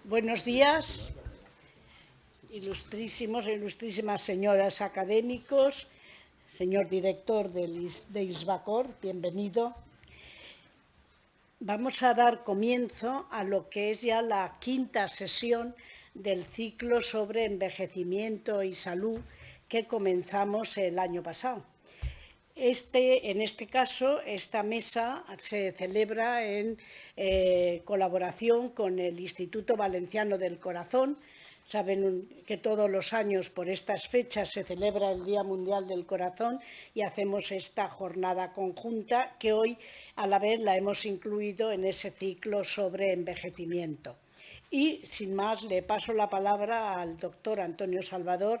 Buenos días, ilustrísimos e ilustrísimas señoras académicos, señor director de ISBACOR, bienvenido. Vamos a dar comienzo a lo que es ya la quinta sesión del ciclo sobre envejecimiento y salud que comenzamos el año pasado. En este caso, esta mesa se celebra en colaboración con el Instituto Valenciano del Corazón. Saben que todos los años por estas fechas se celebra el Día Mundial del Corazón y hacemos esta jornada conjunta que hoy a la vez la hemos incluido en ese ciclo sobre envejecimiento. Y sin más le paso la palabra al doctor Antonio Salvador,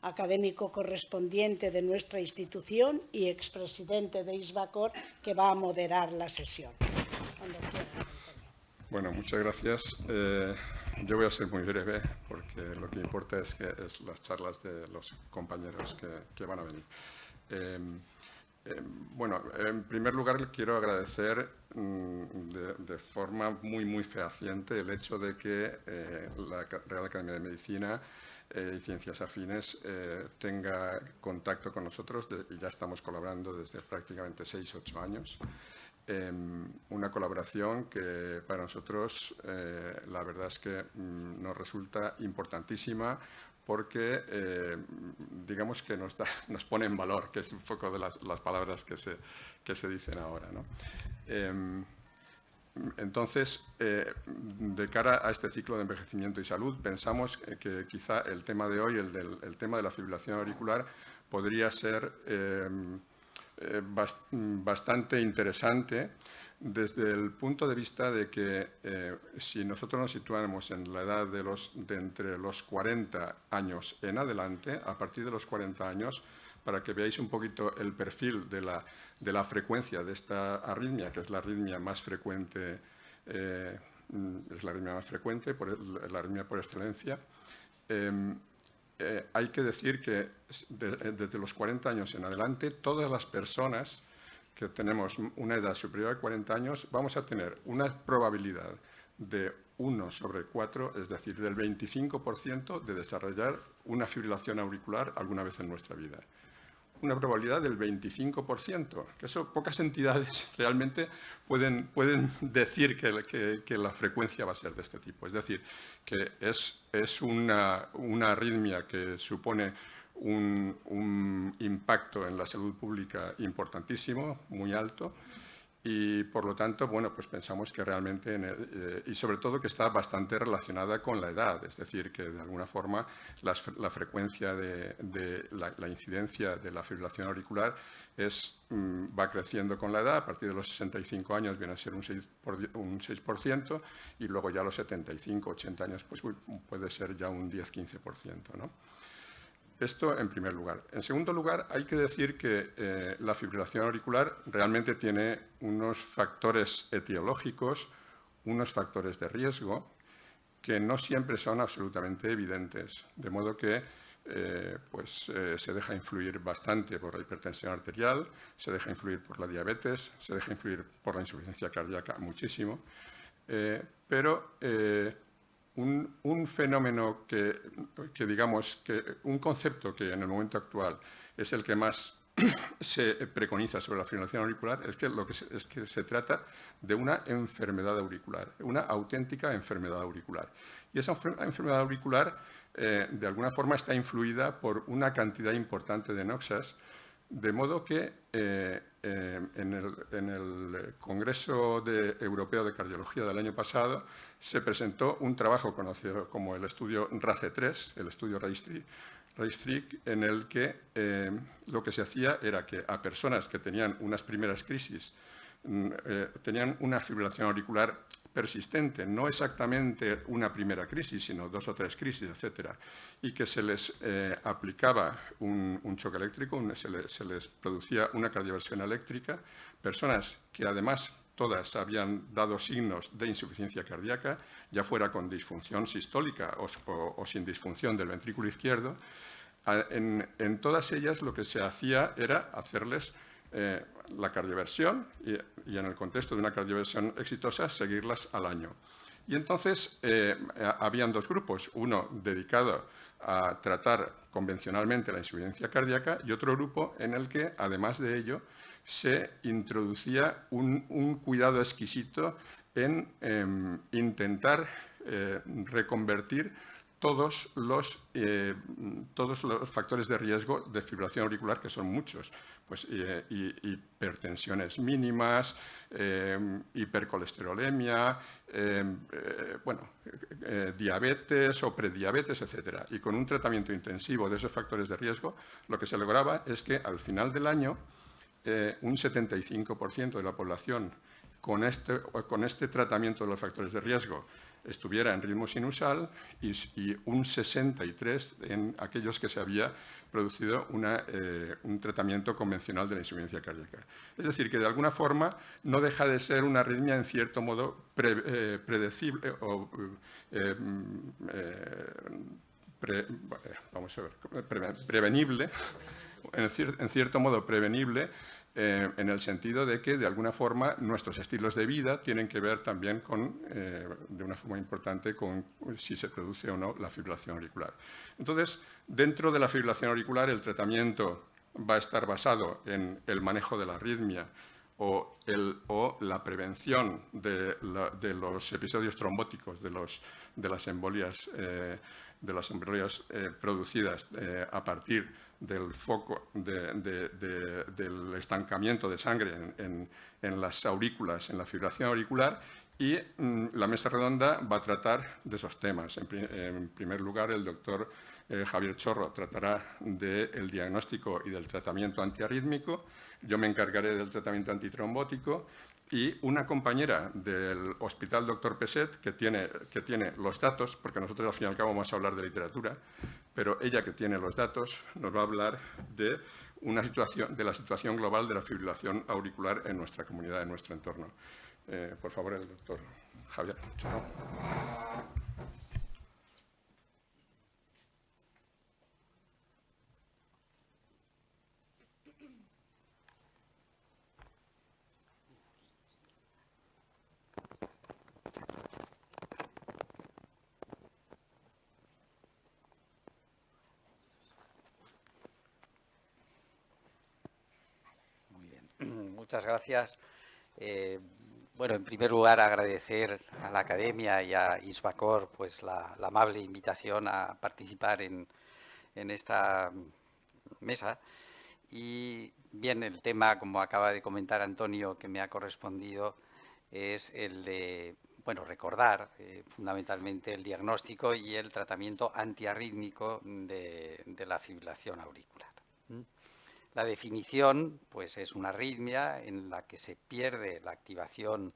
académico correspondiente de nuestra institución y expresidente de ISBACOR, que va a moderar la sesión. Bueno, muchas gracias. Yo voy a ser muy breve porque lo que importa es las charlas de los compañeros que van a venir. Bueno, en primer lugar quiero agradecer de forma muy fehaciente el hecho de que la Real Academia de Medicina y Ciencias Afines tenga contacto con nosotros y ya estamos colaborando desde prácticamente 6 u 8 años. Una colaboración que para nosotros la verdad es que nos resulta importantísima porque digamos que nos pone en valor, que es un poco de las palabras que se dicen ahora, ¿no? Entonces, de cara a este ciclo de envejecimiento y salud, pensamos que quizá el tema de hoy, el tema de la fibrilación auricular, podría ser bastante interesante desde el punto de vista de que si nosotros nos situáramos en la edad de entre los 40 años en adelante, a partir de los 40 años, para que veáis un poquito el perfil de la frecuencia de esta arritmia, que es la arritmia más frecuente, la arritmia por excelencia. Hay que decir que desde los 40 años en adelante, todas las personas que tenemos una edad superior a 40 años vamos a tener una probabilidad de 1 sobre 4, es decir, del 25% de desarrollar una fibrilación auricular alguna vez en nuestra vida. Una probabilidad del 25%, que eso pocas entidades realmente pueden decir que la frecuencia va a ser de este tipo. Es decir, que es una arritmia que supone un impacto en la salud pública importantísimo, muy alto, y por lo tanto, bueno, pues pensamos que realmente, y sobre todo que está bastante relacionada con la edad, es decir, que de alguna forma la frecuencia de la incidencia de la fibrilación auricular va creciendo con la edad. A partir de los 65 años viene a ser un 6%, y luego ya a los 75, 80 años pues puede ser ya un 10-15%, ¿no? Esto en primer lugar. En segundo lugar, hay que decir que la fibrilación auricular realmente tiene unos factores etiológicos, unos factores de riesgo, que no siempre son absolutamente evidentes, de modo que se deja influir bastante por la hipertensión arterial, se deja influir por la diabetes, se deja influir por la insuficiencia cardíaca muchísimo, pero un fenómeno digamos, un concepto que en el momento actual es el que más se preconiza sobre la fibrilación auricular es que se trata de una enfermedad auricular, una auténtica enfermedad auricular. Y esa enfermedad auricular, de alguna forma, está influida por una cantidad importante de noxas, de modo que en el Congreso Europeo de Cardiología del año pasado se presentó un trabajo conocido como el estudio RACE3, el estudio RACE3, en el que lo que se hacía era que a personas que tenían unas primeras crisis, tenían una fibrilación auricular persistente, no exactamente una primera crisis, sino 2 o 3 crisis, etcétera, y que se les aplicaba un choque eléctrico, se les producía una cardioversión eléctrica, personas que además todas habían dado signos de insuficiencia cardíaca, ya fuera con disfunción sistólica o sin disfunción del ventrículo izquierdo. En todas ellas lo que se hacía era hacerles la cardioversión y en el contexto de una cardioversión exitosa seguirlas al año. Y entonces habían dos grupos, uno dedicado a tratar convencionalmente la insuficiencia cardíaca y otro grupo en el que, además de ello, se introducía un cuidado exquisito en intentar reconvertir todos los factores de riesgo de fibrilación auricular, que son muchos, pues hipertensiones mínimas, hipercolesterolemia, diabetes o prediabetes, etc. Y con un tratamiento intensivo de esos factores de riesgo, lo que se lograba es que al final del año un 75% de la población con este tratamiento de los factores de riesgo estuviera en ritmo sinusal y un 63% en aquellos que se había producido un tratamiento convencional de la insuficiencia cardíaca. Es decir, que de alguna forma no deja de ser una arritmia en cierto modo predecible o prevenible, en cierto modo prevenible, en el sentido de que, de alguna forma, nuestros estilos de vida tienen que ver también de una forma importante con si se produce o no la fibrilación auricular. Entonces, dentro de la fibrilación auricular, el tratamiento va a estar basado en el manejo de la arritmia o la prevención de los episodios trombóticos, de las embolias producidas a partir del foco del estancamiento de sangre en las aurículas, en la fibrilación auricular, y la mesa redonda va a tratar de esos temas. En primer lugar, el doctor Javier Chorro tratará del diagnóstico y del tratamiento antiarrítmico. Yo me encargaré del tratamiento antitrombótico y una compañera del Hospital Dr. Peset, que tiene los datos, porque nosotros al fin y al cabo vamos a hablar de literatura, pero ella que tiene los datos nos va a hablar de la situación global de la fibrilación auricular en nuestra comunidad, en nuestro entorno. Por favor, el doctor Javier Chorro. Muchas gracias. Bueno, en primer lugar, agradecer a la Academia y a ISBACOR pues, la amable invitación a participar en esta mesa. Y bien, el tema, como acaba de comentar Antonio, que me ha correspondido, es el de recordar fundamentalmente el diagnóstico y el tratamiento antiarrítmico de la fibrilación auricular. La definición pues, es una arritmia en la que se pierde la activación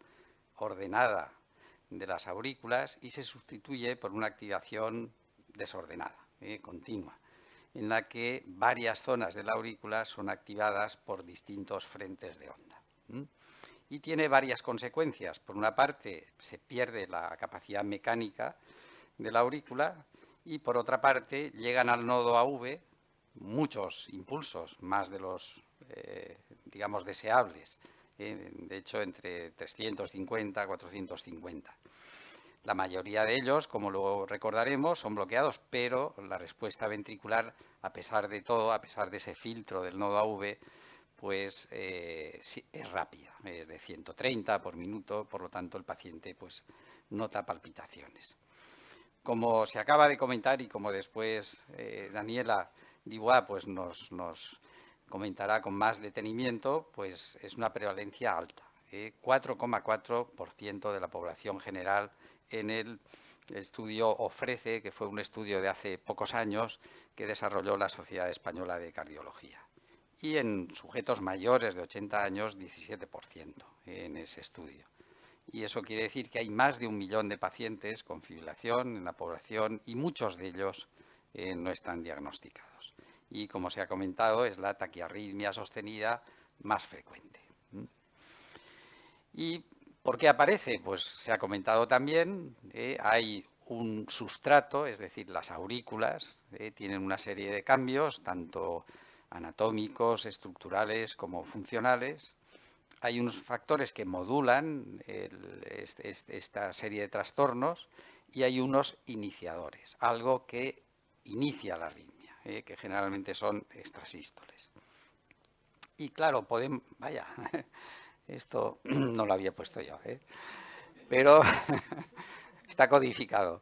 ordenada de las aurículas y se sustituye por una activación desordenada, continua, en la que varias zonas de la aurícula son activadas por distintos frentes de onda. Y tiene varias consecuencias. Por una parte, se pierde la capacidad mecánica de la aurícula y, por otra parte, llegan al nodo AV muchos impulsos, más de los, digamos, deseables. De hecho, entre 350 a 450. La mayoría de ellos, como luego recordaremos, son bloqueados, pero la respuesta ventricular, a pesar de todo, a pesar de ese filtro del nodo AV, pues sí, es rápida, es de 130 por minuto, por lo tanto el paciente pues nota palpitaciones. Como se acaba de comentar y como después Daniela Dubois pues nos comentará con más detenimiento, pues es una prevalencia alta, 4,4% de la población general en el estudio OFRECE, que fue un estudio de hace pocos años que desarrolló la Sociedad Española de Cardiología. Y en sujetos mayores de 80 años, 17% en ese estudio. Y eso quiere decir que hay más de 1 millón de pacientes con fibrilación en la población y muchos de ellos no están diagnosticados. Y como se ha comentado, es la taquiarritmia sostenida más frecuente. ¿Y por qué aparece? Pues se ha comentado también, hay un sustrato, es decir, las aurículas tienen una serie de cambios, tanto anatómicos, estructurales como funcionales, hay unos factores que modulan esta serie de trastornos y hay unos iniciadores, algo que inicia la arritmia, que generalmente son extrasístoles. Y claro, podemos, vaya, esto no lo había puesto yo, pero está codificado.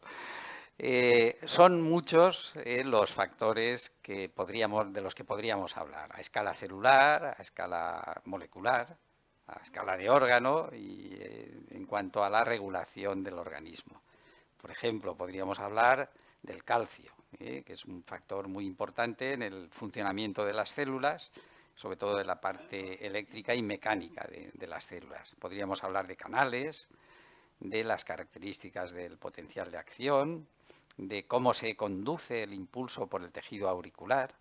Son muchos los factores de los que podríamos hablar, a escala celular, a escala molecular, a escala de órgano y en cuanto a la regulación del organismo. Por ejemplo, podríamos hablar del calcio, que es un factor muy importante en el funcionamiento de las células, sobre todo de la parte eléctrica y mecánica de las células. Podríamos hablar de canales, de las características del potencial de acción, de cómo se conduce el impulso por el tejido auricular,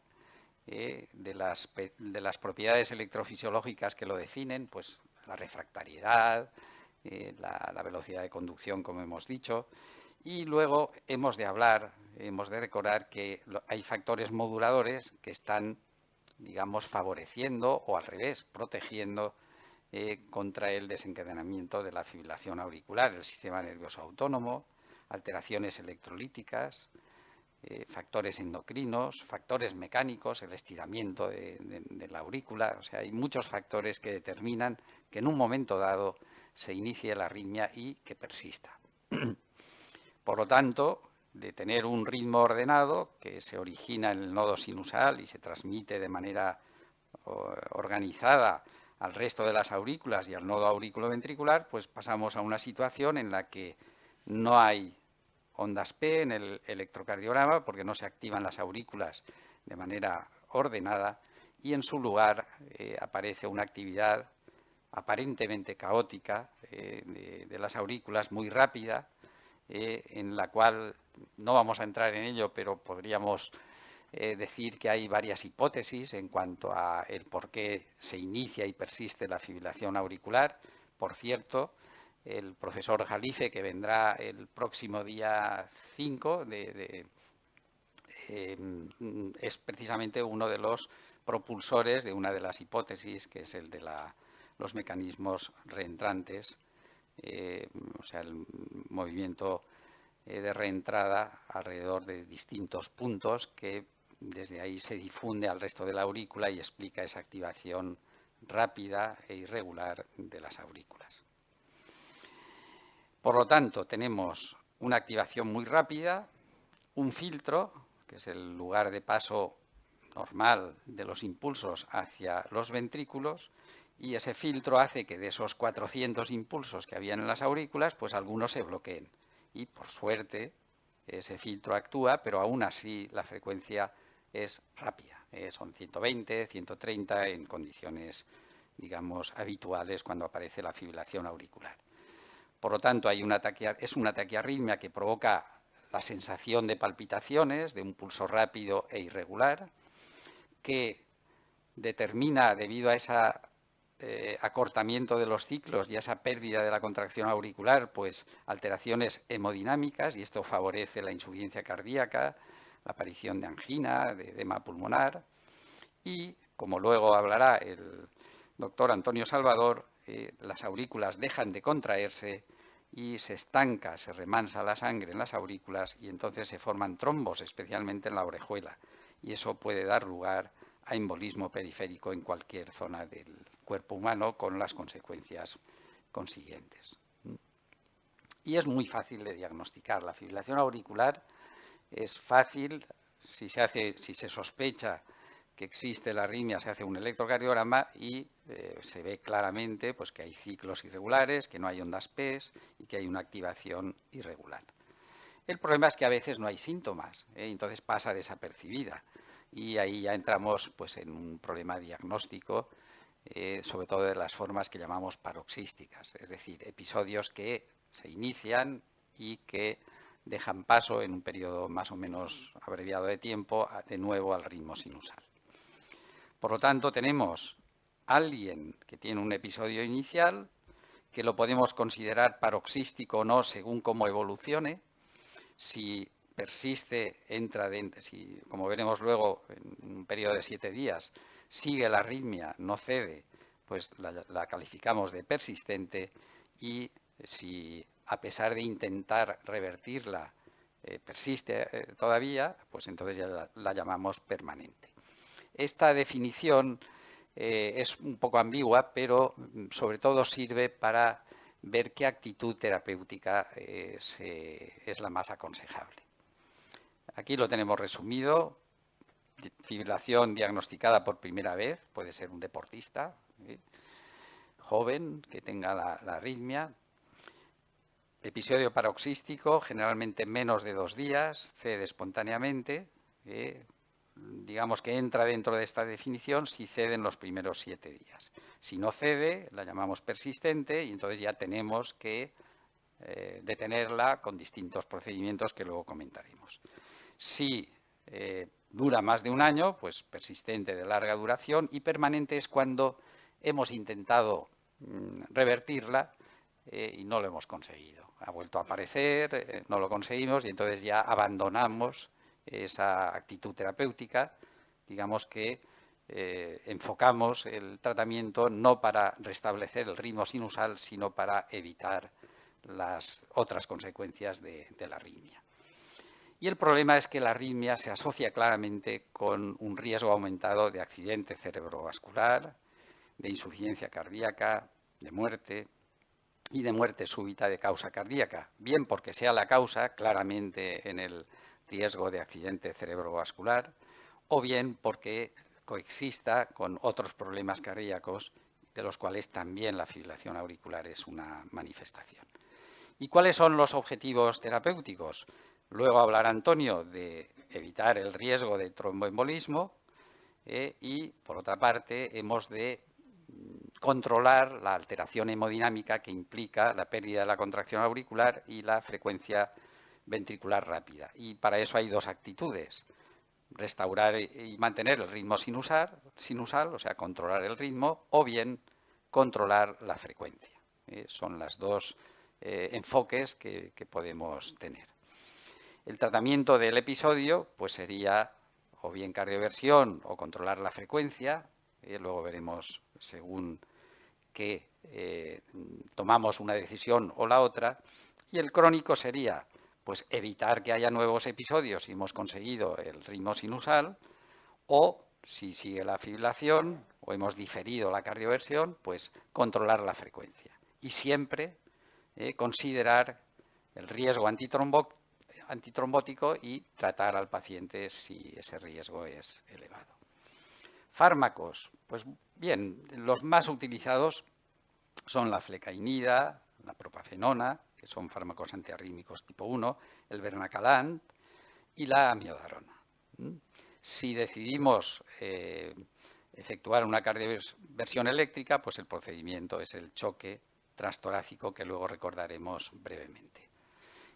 de las propiedades electrofisiológicas que lo definen, pues la refractariedad, la velocidad de conducción, como hemos dicho, y luego hemos de recordar que hay factores moduladores que están, digamos, favoreciendo o al revés, protegiendo contra el desencadenamiento de la fibrilación auricular, el sistema nervioso autónomo, alteraciones electrolíticas, factores endocrinos, factores mecánicos, el estiramiento de la aurícula. O sea, hay muchos factores que determinan que en un momento dado se inicie la arritmia y que persista. Por lo tanto, de tener un ritmo ordenado que se origina en el nodo sinusal y se transmite de manera organizada al resto de las aurículas y al nodo auriculoventricular, pues pasamos a una situación en la que no hay ondas P en el electrocardiograma porque no se activan las aurículas de manera ordenada y en su lugar aparece una actividad aparentemente caótica de las aurículas, muy rápida, en la cual no vamos a entrar en ello, pero podríamos decir que hay varias hipótesis en cuanto a el por qué se inicia y persiste la fibrilación auricular. Por cierto, el profesor Jalife, que vendrá el próximo día 5, es precisamente uno de los propulsores de una de las hipótesis, que es el de los mecanismos reentrantes, o sea, el movimiento de reentrada alrededor de distintos puntos que desde ahí se difunde al resto de la aurícula y explica esa activación rápida e irregular de las aurículas. Por lo tanto, tenemos una activación muy rápida, un filtro, que es el lugar de paso normal de los impulsos hacia los ventrículos, y ese filtro hace que de esos 400 impulsos que habían en las aurículas, pues algunos se bloqueen. Y por suerte ese filtro actúa, pero aún así la frecuencia es rápida. Son 120, 130 en condiciones, digamos, habituales cuando aparece la fibrilación auricular. Por lo tanto, es una taquiarritmia que provoca la sensación de palpitaciones, de un pulso rápido e irregular, que determina, debido a ese acortamiento de los ciclos y a esa pérdida de la contracción auricular, pues alteraciones hemodinámicas, y esto favorece la insuficiencia cardíaca, la aparición de angina, de edema pulmonar, y, como luego hablará el doctor Antonio Salvador, las aurículas dejan de contraerse y se estanca, se remansa la sangre en las aurículas y entonces se forman trombos, especialmente en la orejuela, y eso puede dar lugar a embolismo periférico en cualquier zona del cuerpo humano con las consecuencias consiguientes. Y es muy fácil de diagnosticar. La fibrilación auricular es fácil, si se sospecha que existe la arritmia, se hace un electrocardiograma y se ve claramente pues, que hay ciclos irregulares, que no hay ondas P y que hay una activación irregular. El problema es que a veces no hay síntomas, entonces pasa desapercibida. Y ahí ya entramos pues, en un problema diagnóstico, sobre todo de las formas que llamamos paroxísticas, es decir, episodios que se inician y que dejan paso en un periodo más o menos abreviado de tiempo de nuevo al ritmo sinusal. Por lo tanto, tenemos alguien que tiene un episodio inicial, que lo podemos considerar paroxístico o no según cómo evolucione. Si persiste, entra dentro, si, como veremos luego, en un periodo de 7 días, sigue la arritmia, no cede, pues la calificamos de persistente, y si a pesar de intentar revertirla persiste todavía, pues entonces ya la llamamos permanente. Esta definición es un poco ambigua, pero sobre todo sirve para ver qué actitud terapéutica es la más aconsejable. Aquí lo tenemos resumido. Fibrilación diagnosticada por primera vez, puede ser un deportista joven que tenga la arritmia. Episodio paroxístico, generalmente menos de 2 días, cede espontáneamente. Digamos que entra dentro de esta definición si cede en los primeros 7 días. Si no cede, la llamamos persistente, y entonces ya tenemos que detenerla con distintos procedimientos que luego comentaremos. Si dura más de 1 año, pues persistente de larga duración, y permanente es cuando hemos intentado revertirla y no lo hemos conseguido. Ha vuelto a aparecer, no lo conseguimos, y entonces ya abandonamos esa actitud terapéutica. Digamos que enfocamos el tratamiento no para restablecer el ritmo sinusal, sino para evitar las otras consecuencias de la arritmia. Y el problema es que la arritmia se asocia claramente con un riesgo aumentado de accidente cerebrovascular, de insuficiencia cardíaca, de muerte y de muerte súbita de causa cardíaca, bien porque sea la causa claramente en el riesgo de accidente cerebrovascular, o bien porque coexista con otros problemas cardíacos, de los cuales también la fibrilación auricular es una manifestación. ¿Y cuáles son los objetivos terapéuticos? Luego hablará Antonio de evitar el riesgo de tromboembolismo y, por otra parte, hemos de controlar la alteración hemodinámica que implica la pérdida de la contracción auricular y la frecuencia ventricular rápida. Y para eso hay 2 actitudes: restaurar y mantener el ritmo sinusal, o sea, controlar el ritmo, o bien controlar la frecuencia. Son las 2 enfoques que podemos tener. El tratamiento del episodio pues sería o bien cardioversión o controlar la frecuencia. Luego veremos según que tomamos una decisión o la otra. Y el crónico sería pues evitar que haya nuevos episodios si hemos conseguido el ritmo sinusal, o si sigue la fibrilación o hemos diferido la cardioversión, pues controlar la frecuencia. Y siempre considerar el riesgo antitrombótico y tratar al paciente si ese riesgo es elevado. Fármacos, pues bien, los más utilizados son la flecainida, la propafenona, que son fármacos antiarrítmicos tipo 1, el bernacalant y la amiodarona. Si decidimos efectuar una cardioversión eléctrica, pues el procedimiento es el choque transtorácico, que luego recordaremos brevemente.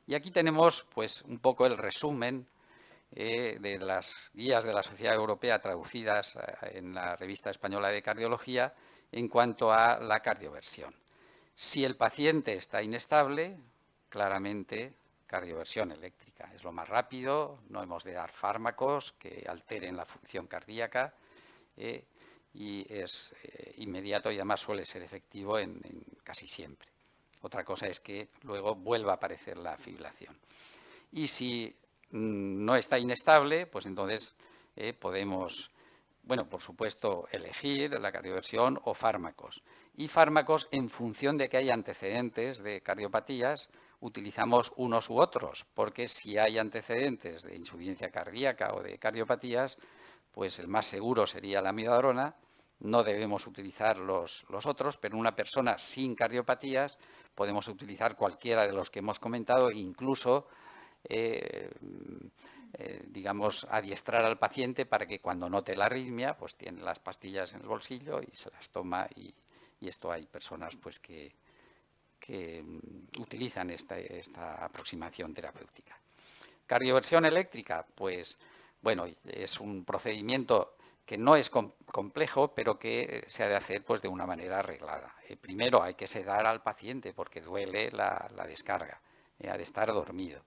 Y aquí tenemos pues un poco el resumen de las guías de la Sociedad Europea traducidas en la Revista Española de Cardiología en cuanto a la cardioversión. Si el paciente está inestable, claramente cardioversión eléctrica es lo más rápido, no hemos de dar fármacos que alteren la función cardíaca y es inmediato, y además suele ser efectivo en casi siempre. Otra cosa es que luego vuelva a aparecer la fibrilación. Y si no está inestable, pues entonces podemos, bueno, por supuesto, elegir la cardioversión o fármacos. Y fármacos, en función de que haya antecedentes de cardiopatías, utilizamos unos u otros, porque si hay antecedentes de insuficiencia cardíaca o de cardiopatías, pues el más seguro sería la amiodarona. No debemos utilizar los otros, pero en una persona sin cardiopatías podemos utilizar cualquiera de los que hemos comentado, incluso digamos, adiestrar al paciente para que cuando note la arritmia, pues tiene las pastillas en el bolsillo y se las toma, y esto hay personas pues que utilizan esta aproximación terapéutica. Cardioversión eléctrica, pues bueno, es un procedimiento que no es complejo, pero que se ha de hacer pues de una manera arreglada. Primero hay que sedar al paciente porque duele la descarga, ha de estar dormido.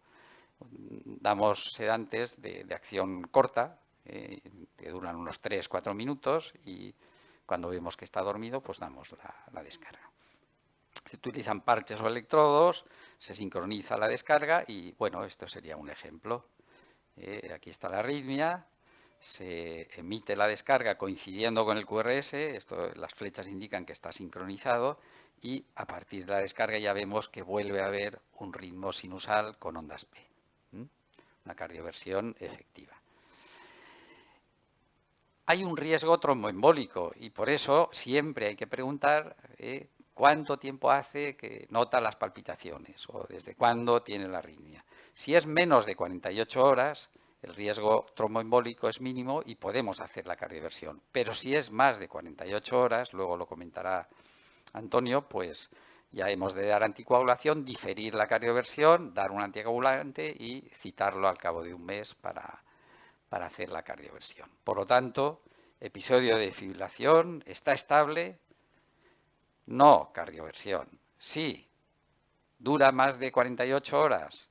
Damos sedantes de acción corta, que duran unos 3-4 minutos, y Cuando vemos que está dormido, pues damos la descarga. Se utilizan parches o electrodos, se sincroniza la descarga y, bueno, esto sería un ejemplo. Aquí está la arritmia, se emite la descarga coincidiendo con el QRS, las flechas indican que está sincronizado y a partir de la descarga ya vemos que vuelve a haber un ritmo sinusal con ondas P. Una cardioversión efectiva. Hay un riesgo tromboembólico y por eso siempre hay que preguntar cuánto tiempo hace que nota las palpitaciones o desde cuándo tiene la arritmia. Si es menos de 48 horas, el riesgo tromboembólico es mínimo y podemos hacer la cardioversión. Pero si es más de 48 horas, luego lo comentará Antonio, pues ya hemos de dar anticoagulación, diferir la cardioversión, dar un anticoagulante y citarlo al cabo de un mes para hacer la cardioversión. Por lo tanto, episodio de fibrilación, está estable, no cardioversión. Sí, dura más de 48 horas.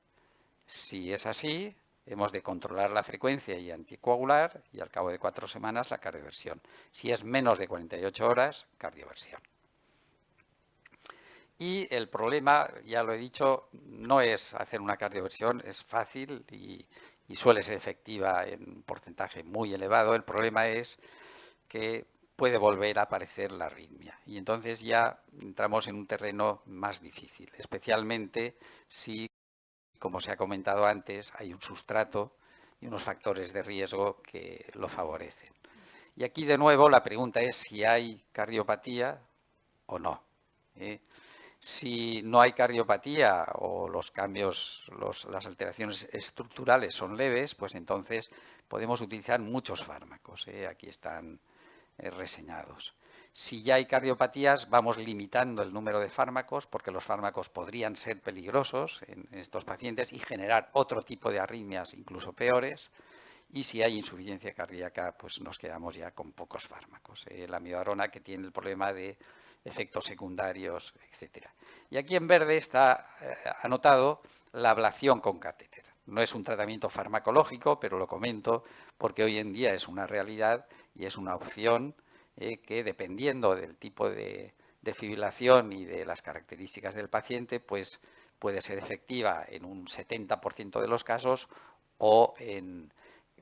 Si es así, hemos de controlar la frecuencia y anticoagular y al cabo de 4 semanas la cardioversión. Si es menos de 48 horas, cardioversión. Y el problema, ya lo he dicho, no es hacer una cardioversión, es fácil y suele ser efectiva en un porcentaje muy elevado. El problema es que puede volver a aparecer la arritmia y entonces ya entramos en un terreno más difícil, especialmente si, como se ha comentado antes, hay un sustrato y unos factores de riesgo que lo favorecen. Y aquí de nuevo la pregunta es si hay cardiopatía o no. Si no hay cardiopatía o los cambios, las alteraciones estructurales son leves, pues entonces podemos utilizar muchos fármacos. Aquí están reseñados. Si ya hay cardiopatías, vamos limitando el número de fármacos porque los fármacos podrían ser peligrosos en estos pacientes y generar otro tipo de arritmias, incluso peores. Y si hay insuficiencia cardíaca, pues nos quedamos ya con pocos fármacos. La amiodarona, que tiene el problema de efectos secundarios, etcétera. Y aquí en verde está anotado la ablación con catéter. No es un tratamiento farmacológico, pero lo comento porque hoy en día es una realidad y es una opción que, dependiendo del tipo de fibrilación y de las características del paciente, pues puede ser efectiva en un 70% de los casos o en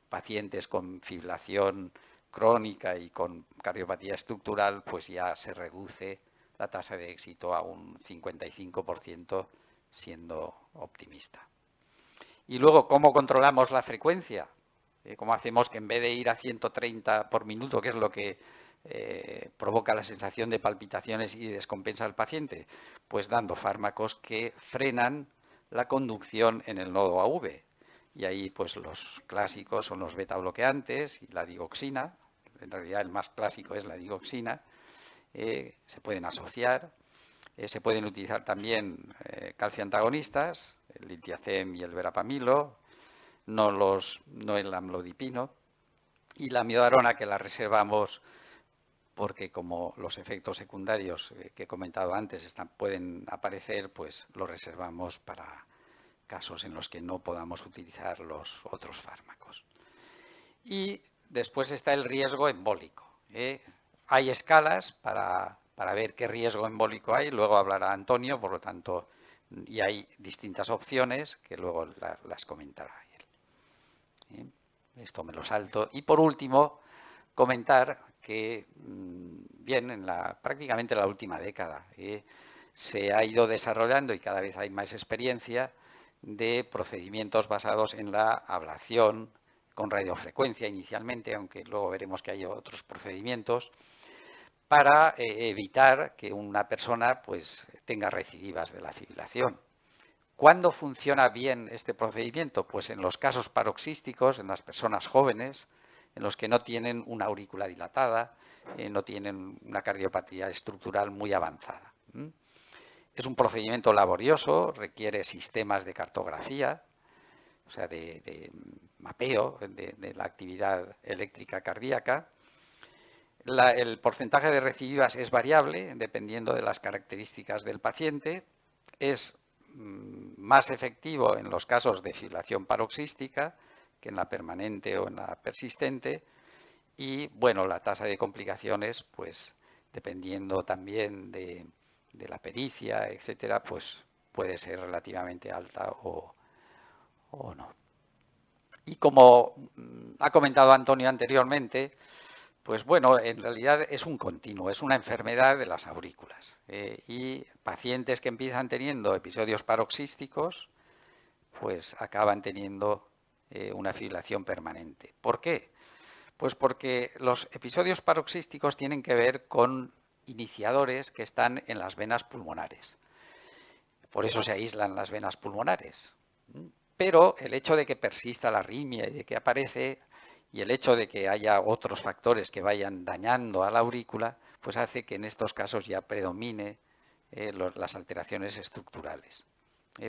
pacientes con fibrilación crónica y con cardiopatía estructural, pues ya se reduce la tasa de éxito a un 55%, siendo optimista. Y luego, ¿cómo controlamos la frecuencia? ¿Cómo hacemos que en vez de ir a 130 por minuto, que es lo que provoca la sensación de palpitaciones y descompensa al paciente? Pues dando fármacos que frenan la conducción en el nodo AV. Y ahí pues los clásicos son los beta bloqueantes y la digoxina. En realidad el más clásico es la digoxina. Se pueden asociar. Se pueden utilizar también calcio antagonistas, el litiazem y el verapamilo, no el amlodipino. Y la amiodarona, que la reservamos porque como los efectos secundarios que he comentado antes pueden aparecer, pues lo reservamos para casos en los que no podamos utilizar los otros fármacos. Y después está el riesgo embólico. Hay escalas para ver qué riesgo embólico hay, luego hablará Antonio, por lo tanto, y hay distintas opciones que luego las comentará él. Esto me lo salto. Y por último, comentar que, bien, prácticamente en la última década se ha ido desarrollando y cada vez hay más experiencia de procedimientos basados en la ablación con radiofrecuencia inicialmente, aunque luego veremos que hay otros procedimientos, para evitar que una persona pues tenga recidivas de la fibrilación. ¿Cuándo funciona bien este procedimiento? Pues en los casos paroxísticos, en las personas jóvenes, en los que no tienen una aurícula dilatada, no tienen una cardiopatía estructural muy avanzada. Es un procedimiento laborioso, requiere sistemas de cartografía, o sea, de mapeo de la actividad eléctrica cardíaca. El porcentaje de recidivas es variable dependiendo de las características del paciente. Es más efectivo en los casos de fibrilación paroxística que en la permanente o en la persistente. Y bueno, la tasa de complicaciones, pues dependiendo también de la pericia, etcétera, pues puede ser relativamente alta o no. Y como ha comentado Antonio anteriormente, pues bueno, en realidad es un continuo, es una enfermedad de las aurículas. Y pacientes que empiezan teniendo episodios paroxísticos, pues acaban teniendo una fibrilación permanente. ¿Por qué? Pues porque los episodios paroxísticos tienen que ver con iniciadores que están en las venas pulmonares. Por eso se aíslan las venas pulmonares. Pero el hecho de que persista la arritmia y de que aparece, y el hecho de que haya otros factores que vayan dañando a la aurícula, pues hace que en estos casos ya predomine las alteraciones estructurales.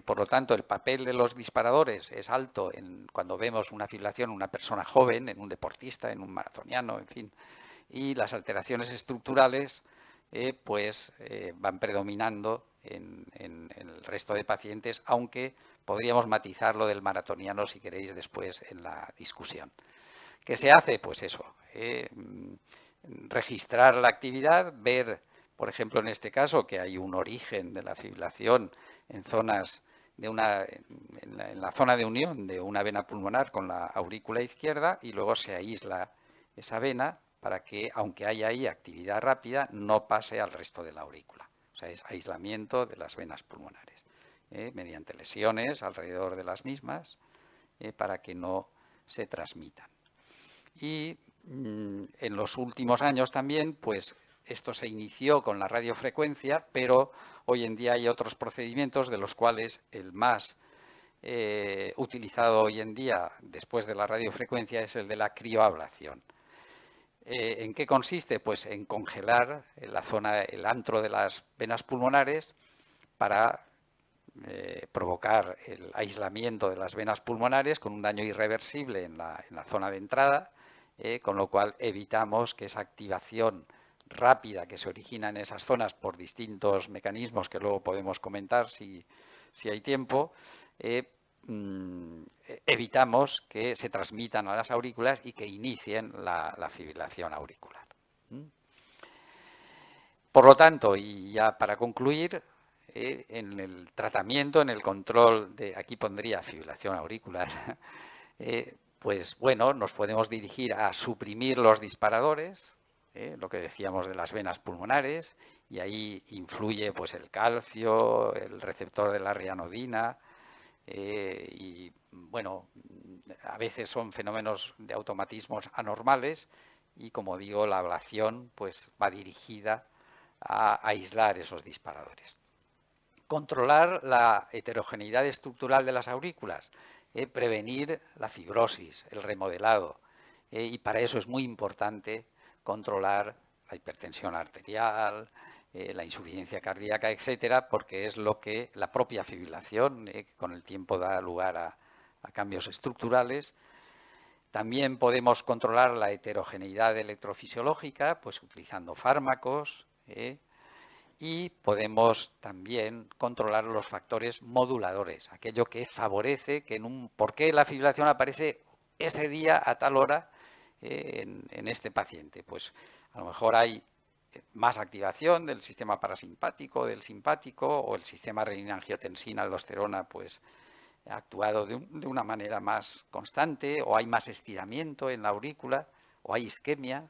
Por lo tanto, el papel de los disparadores es alto cuando vemos una fibrilación en una persona joven, en un deportista, en un maratoniano, en fin, y las alteraciones estructurales van predominando en el resto de pacientes, aunque podríamos matizar lo del maratoniano si queréis después en la discusión. ¿Qué se hace? Pues eso, registrar la actividad, ver, por ejemplo, en este caso, que hay un origen de la fibrilación en zonas en la zona de unión de una vena pulmonar con la aurícula izquierda, y luego se aísla esa vena para que, aunque haya ahí actividad rápida, no pase al resto de la aurícula. O sea, es aislamiento de las venas pulmonares, mediante lesiones alrededor de las mismas, para que no se transmitan. Y en los últimos años también, pues esto se inició con la radiofrecuencia, pero hoy en día hay otros procedimientos, de los cuales el más utilizado hoy en día después de la radiofrecuencia es el de la crioablación. ¿En qué consiste? Pues en congelar la zona, el antro de las venas pulmonares para provocar el aislamiento de las venas pulmonares con un daño irreversible en la zona de entrada, con lo cual evitamos que esa activación rápida que se origina en esas zonas por distintos mecanismos que luego podemos comentar si hay tiempo, evitamos que se transmitan a las aurículas y que inicien la fibrilación auricular. Por lo tanto, y ya para concluir, en el tratamiento, en el control de, aquí pondría fibrilación auricular, pues bueno, nos podemos dirigir a suprimir los disparadores, lo que decíamos de las venas pulmonares, y ahí influye pues el calcio, el receptor de la rianodina, y bueno, a veces son fenómenos de automatismos anormales, y como digo, la ablación pues va dirigida a aislar esos disparadores. Controlar la heterogeneidad estructural de las aurículas, prevenir la fibrosis, el remodelado, y para eso es muy importante controlar la hipertensión arterial, la insuficiencia cardíaca, etcétera, porque es lo que la propia fibrilación con el tiempo da lugar a cambios estructurales. También podemos controlar la heterogeneidad electrofisiológica, pues utilizando fármacos, y podemos también controlar los factores moduladores, aquello que favorece que ¿por qué la fibrilación aparece ese día a tal hora en este paciente? Pues a lo mejor hay más activación del sistema parasimpático, del simpático, o el sistema renina-angiotensina-aldosterona pues ha actuado de una manera más constante, o hay más estiramiento en la aurícula, o hay isquemia,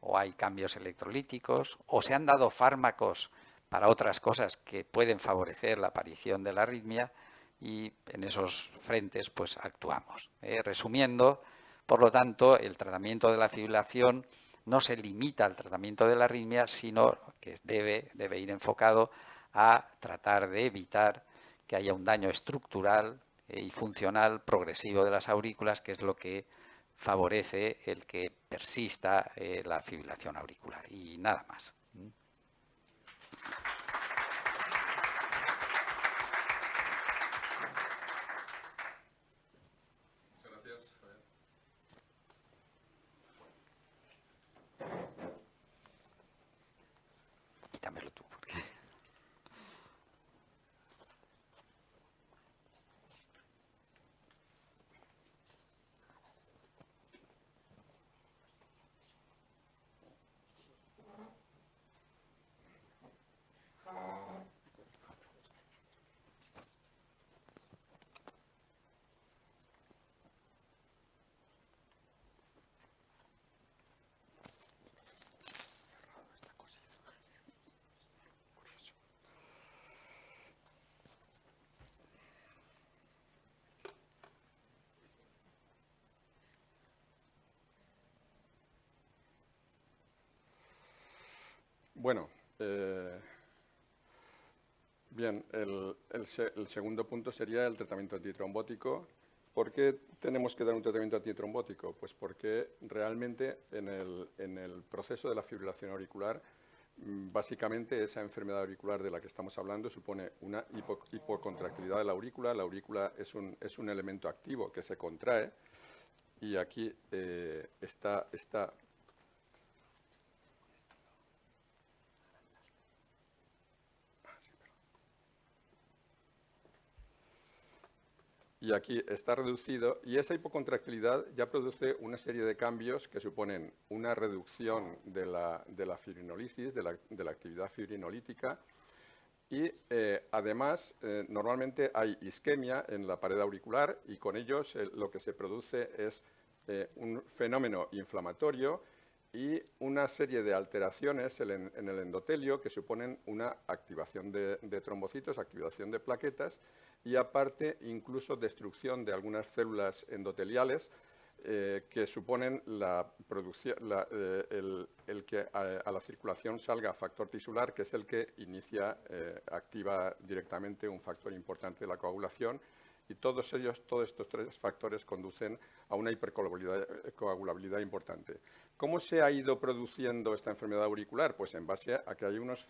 o hay cambios electrolíticos, o se han dado fármacos para otras cosas que pueden favorecer la aparición de la arritmia, y en esos frentes pues actuamos. Resumiendo, por lo tanto, el tratamiento de la fibrilación no se limita al tratamiento de la arritmia, sino que debe ir enfocado a tratar de evitar que haya un daño estructural y funcional progresivo de las aurículas, que es lo que favorece el que persista la fibrilación auricular. Y nada más. Muchas gracias, Javier. Quítamelo tú. Porque... Bueno, bien, el segundo punto sería el tratamiento antitrombótico. ¿Por qué tenemos que dar un tratamiento antitrombótico? Pues porque realmente en el proceso de la fibrilación auricular, básicamente esa enfermedad auricular de la que estamos hablando supone una hipocontractilidad de la aurícula. La aurícula es un elemento activo que se contrae y aquí está. Y aquí está reducido, y esa hipocontractilidad ya produce una serie de cambios que suponen una reducción de la fibrinolisis, de la actividad fibrinolítica, y además normalmente hay isquemia en la pared auricular y con ellos lo que se produce es un fenómeno inflamatorio y una serie de alteraciones en el endotelio que suponen una activación de trombocitos, activación de plaquetas y aparte incluso destrucción de algunas células endoteliales que suponen la producción, el que a la circulación salga factor tisular, que es el que activa directamente un factor importante de la coagulación, y todos estos tres factores conducen a una hipercoagulabilidad importante. ¿Cómo se ha ido produciendo esta enfermedad auricular? Pues en base a que hay unos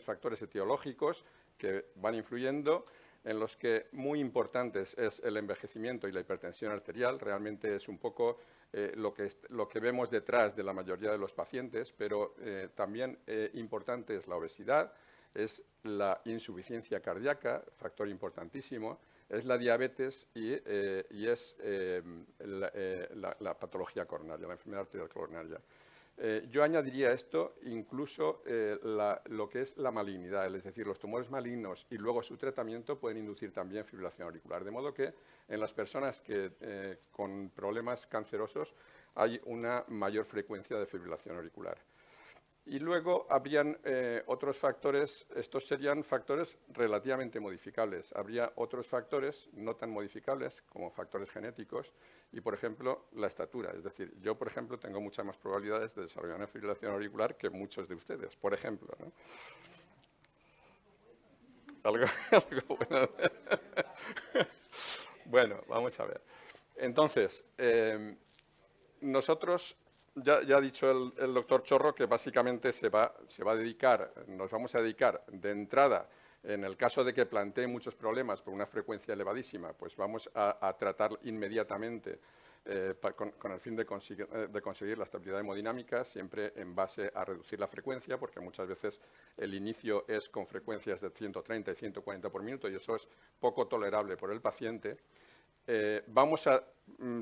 factores etiológicos que van influyendo, en los que muy importantes es el envejecimiento y la hipertensión arterial. Realmente es un poco lo que vemos detrás de la mayoría de los pacientes, pero también importante es la obesidad, es la insuficiencia cardíaca, factor importantísimo, es la diabetes y es la patología coronaria, la enfermedad arterial coronaria. Yo añadiría a esto incluso lo que es la malignidad, es decir, los tumores malignos y luego su tratamiento pueden inducir también fibrilación auricular. De modo que en las personas con problemas cancerosos hay una mayor frecuencia de fibrilación auricular. Y luego habrían otros factores, estos serían factores relativamente modificables. Habría otros factores no tan modificables como factores genéticos y, por ejemplo, la estatura. Es decir, yo, por ejemplo, tengo muchas más probabilidades de desarrollar una fibrilación auricular que muchos de ustedes, por ejemplo, ¿no? Algo bueno. Bueno, vamos a ver. Entonces, nosotros... Ya ha dicho el doctor Chorro que básicamente nos vamos a dedicar de entrada, en el caso de que plantee muchos problemas por una frecuencia elevadísima, pues vamos a tratar inmediatamente con el fin de conseguir la estabilidad hemodinámica, siempre en base a reducir la frecuencia, porque muchas veces el inicio es con frecuencias de 130 y 140 por minuto y eso es poco tolerable por el paciente. Vamos a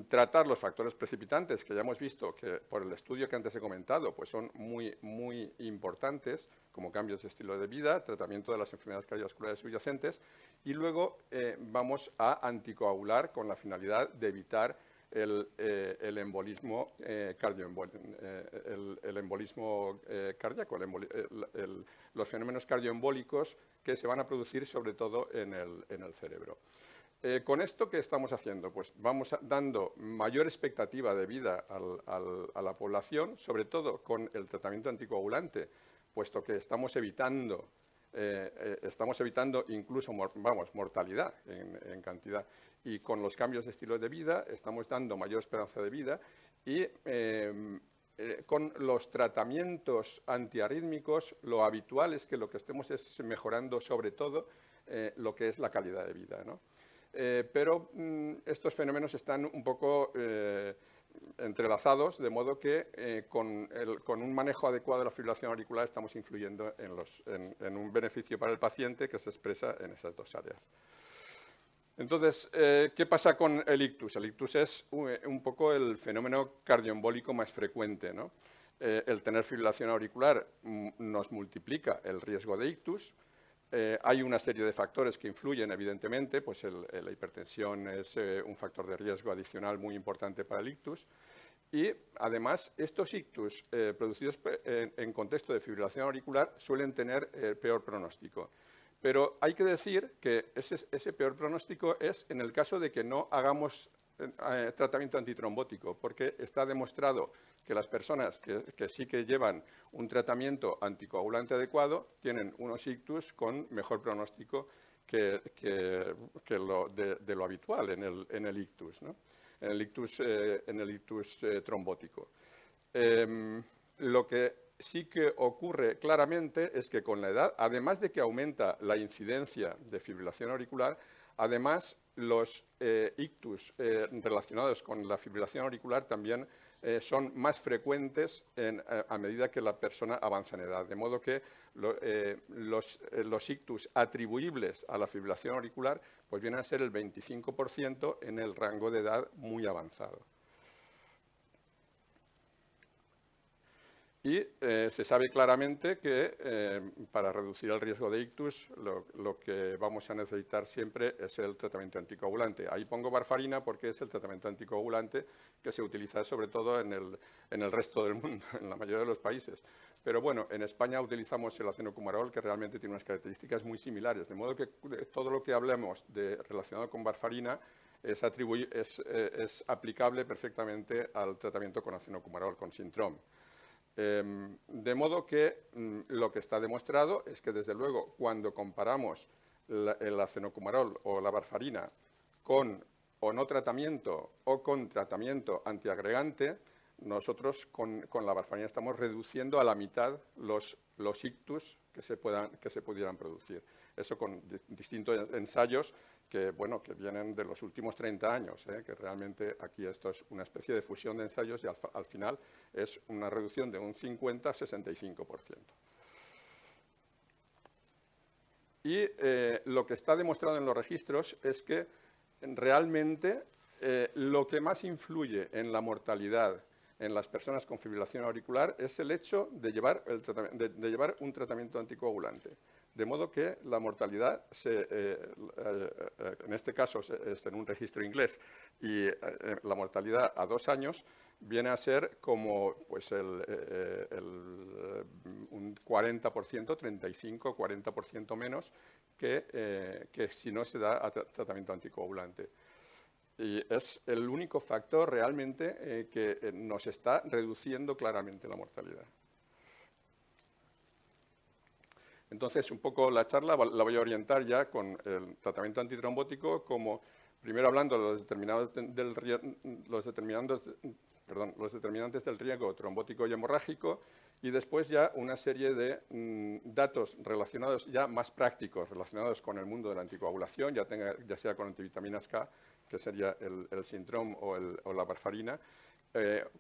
tratar los factores precipitantes que ya hemos visto que por el estudio que antes he comentado pues son muy, muy importantes, como cambios de estilo de vida, tratamiento de las enfermedades cardiovasculares subyacentes y luego vamos a anticoagular con la finalidad de evitar el embolismo cardíaco, los fenómenos cardioembólicos que se van a producir sobre todo en el cerebro. ¿Con esto qué estamos haciendo? Pues vamos dando mayor expectativa de vida a la población, sobre todo con el tratamiento anticoagulante, puesto que estamos evitando incluso mortalidad en cantidad. Y con los cambios de estilo de vida estamos dando mayor esperanza de vida y con los tratamientos antiarrítmicos lo habitual es que lo que estemos es mejorando sobre todo lo que es la calidad de vida, ¿no? Pero estos fenómenos están un poco entrelazados, de modo que con un manejo adecuado de la fibrilación auricular estamos influyendo en un beneficio para el paciente que se expresa en esas dos áreas. Entonces, ¿qué pasa con el ictus? El ictus es un poco el fenómeno cardioembólico más frecuente, ¿no? El tener fibrilación auricular nos multiplica el riesgo de ictus. Hay una serie de factores que influyen, evidentemente, pues la hipertensión es un factor de riesgo adicional muy importante para el ictus. Y, además, estos ictus producidos en contexto de fibrilación auricular suelen tener peor pronóstico. Pero hay que decir que ese peor pronóstico es en el caso de que no hagamos tratamiento antitrombótico, porque está demostrado que las personas que sí que llevan un tratamiento anticoagulante adecuado tienen unos ictus con mejor pronóstico de lo habitual en el ictus, ¿no? En el ictus trombótico. Lo que sí que ocurre claramente es que con la edad, además de que aumenta la incidencia de fibrilación auricular, además los ictus relacionados con la fibrilación auricular también son más frecuentes a medida que la persona avanza en edad. De modo que los ictus atribuibles a la fibrilación auricular pues vienen a ser el 25% en el rango de edad muy avanzado. Y se sabe claramente que para reducir el riesgo de ictus lo que vamos a necesitar siempre es el tratamiento anticoagulante. Ahí pongo varfarina porque es el tratamiento anticoagulante que se utiliza sobre todo en el resto del mundo, en la mayoría de los países. Pero bueno, en España utilizamos el acenocumarol, que realmente tiene unas características muy similares, de modo que todo lo que hablemos relacionado con varfarina es aplicable perfectamente al tratamiento con acenocumarol, con Sintrom. De modo que lo que está demostrado es que, desde luego, cuando comparamos el acenocumarol o la varfarina con o no tratamiento o con tratamiento antiagregante, nosotros con la varfarina estamos reduciendo a la mitad los ictus que se pudieran producir. Eso con distintos ensayos que vienen de los últimos 30 años, que realmente aquí esto es una especie de fusión de ensayos y al final es una reducción de un 50 a 65%. Y lo que está demostrado en los registros es que realmente lo que más influye en la mortalidad en las personas con fibrilación auricular es el hecho de llevar un tratamiento anticoagulante. De modo que la mortalidad, en este caso es en un registro inglés, y la mortalidad a 2 años viene a ser como pues, un 40%, 35, 40% menos que si no se da tratamiento anticoagulante. Y es el único factor realmente que nos está reduciendo claramente la mortalidad. Entonces, un poco la charla la voy a orientar ya con el tratamiento antitrombótico, como primero hablando de los determinantes del riesgo trombótico y hemorrágico, y después ya una serie de datos relacionados ya más prácticos, relacionados con el mundo de la anticoagulación, ya sea con antivitaminas K, que sería el Sintrom o la varfarina,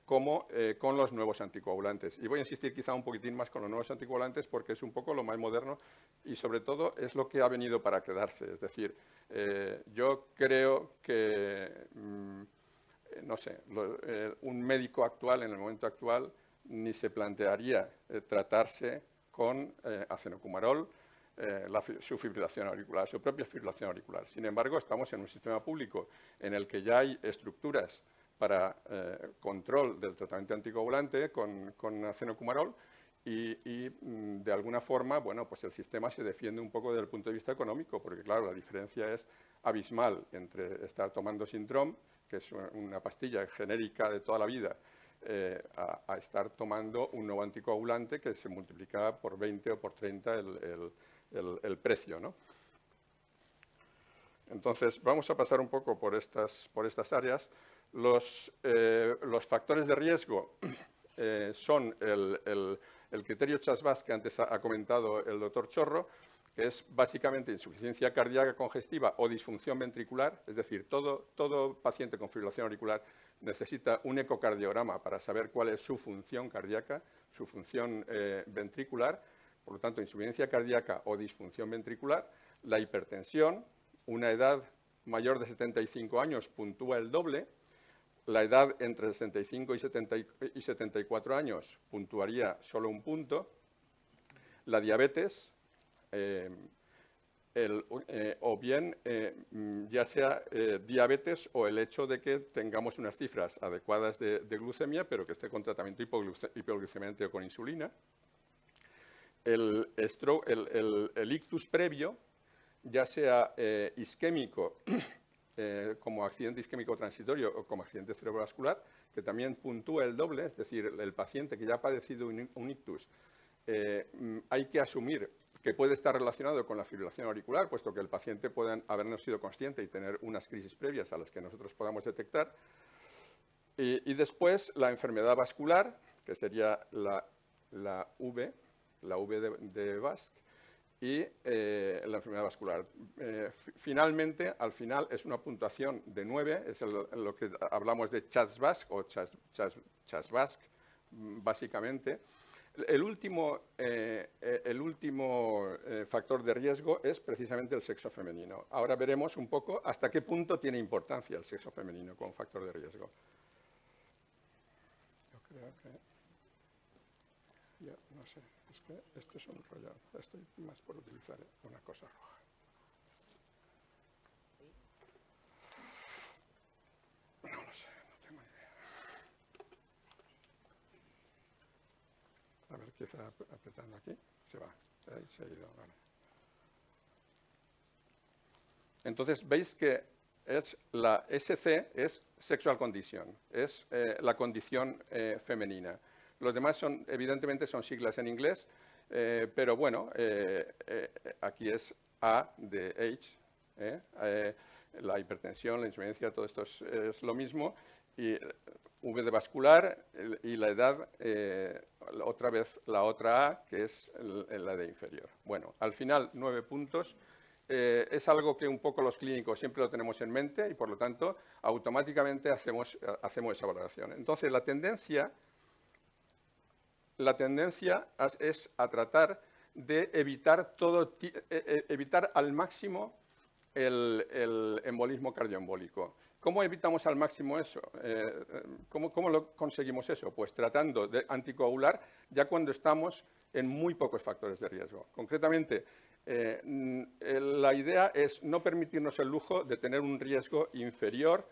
como con los nuevos anticoagulantes. Y voy a insistir quizá un poquitín más con los nuevos anticoagulantes porque es un poco lo más moderno y sobre todo es lo que ha venido para quedarse. Es decir, yo creo que, no sé, un médico actual, en el momento actual, ni se plantearía tratarse con acenocumarol, su fibrilación auricular, su propia fibrilación auricular. Sin embargo, estamos en un sistema público en el que ya hay estructuras para control del tratamiento anticoagulante con acenocumarol y de alguna forma, bueno, pues el sistema se defiende un poco desde el punto de vista económico, porque claro, la diferencia es abismal entre estar tomando Sintrom, que es una pastilla genérica de toda la vida, a estar tomando un nuevo anticoagulante que se multiplica por 20 o por 30 el precio, ¿no? Entonces, vamos a pasar un poco por estas áreas. Los factores de riesgo son el criterio Chasbás que antes ha comentado el doctor Chorro, que es básicamente insuficiencia cardíaca congestiva o disfunción ventricular, es decir, todo paciente con fibrilación auricular necesita un ecocardiograma para saber cuál es su función cardíaca, su función ventricular, por lo tanto, insuficiencia cardíaca o disfunción ventricular. La hipertensión, una edad mayor de 75 años puntúa el doble, la edad entre 65 y 74 años puntuaría solo un punto, la diabetes, o bien ya sea diabetes o el hecho de que tengamos unas cifras adecuadas de glucemia, pero que esté con tratamiento hipoglucemiante o con insulina. El ictus previo, ya sea isquémico como accidente isquémico transitorio o como accidente cerebrovascular, que también puntúa el doble, es decir, el paciente que ya ha padecido un ictus, hay que asumir que puede estar relacionado con la fibrilación auricular, puesto que el paciente puede haber no sido consciente y tener unas crisis previas a las que nosotros podamos detectar. Y después la enfermedad vascular, que sería la V de Basque, y la enfermedad vascular. Finalmente, al final, es una puntuación de 9, es lo que hablamos de CHAS-Basque o CHAS-Basque, básicamente. El último factor de riesgo es precisamente el sexo femenino. Ahora veremos un poco hasta qué punto tiene importancia el sexo femenino como factor de riesgo. Yo creo que... Yo no sé, es que esto es un rollo. Estoy más por utilizar una cosa roja. No lo sé, no tengo ni idea. A ver, quizá apretando aquí, se va. Ahí se ha ido, vale. Entonces, veis que la SC es sexual condition, es la condición femenina. Los demás evidentemente son siglas en inglés, pero bueno, aquí es A de age, la hipertensión, la insuficiencia, todo esto es lo mismo, y V de vascular y la edad, otra vez la otra A, que es la de inferior. Bueno, al final 9 puntos. Es algo que un poco los clínicos siempre lo tenemos en mente y por lo tanto automáticamente hacemos esa valoración. Entonces la tendencia es a tratar de evitar al máximo el embolismo cardioembólico. ¿Cómo evitamos al máximo eso? ¿Cómo lo conseguimos eso? Pues tratando de anticoagular ya cuando estamos en muy pocos factores de riesgo. Concretamente, la idea es no permitirnos el lujo de tener un riesgo inferior,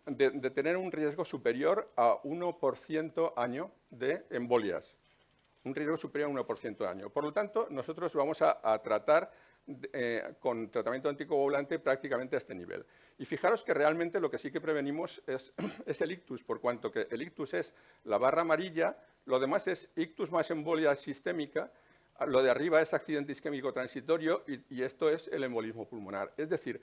de tener un riesgo superior a 1% año de embolias. Un riesgo superior a 1% año. Por lo tanto, nosotros vamos a tratar con tratamiento anticoagulante prácticamente a este nivel. Y fijaros que realmente lo que sí que prevenimos es el ictus, por cuanto que el ictus es la barra amarilla, lo demás es ictus más embolia sistémica, lo de arriba es accidente isquémico transitorio y esto es el embolismo pulmonar. Es decir,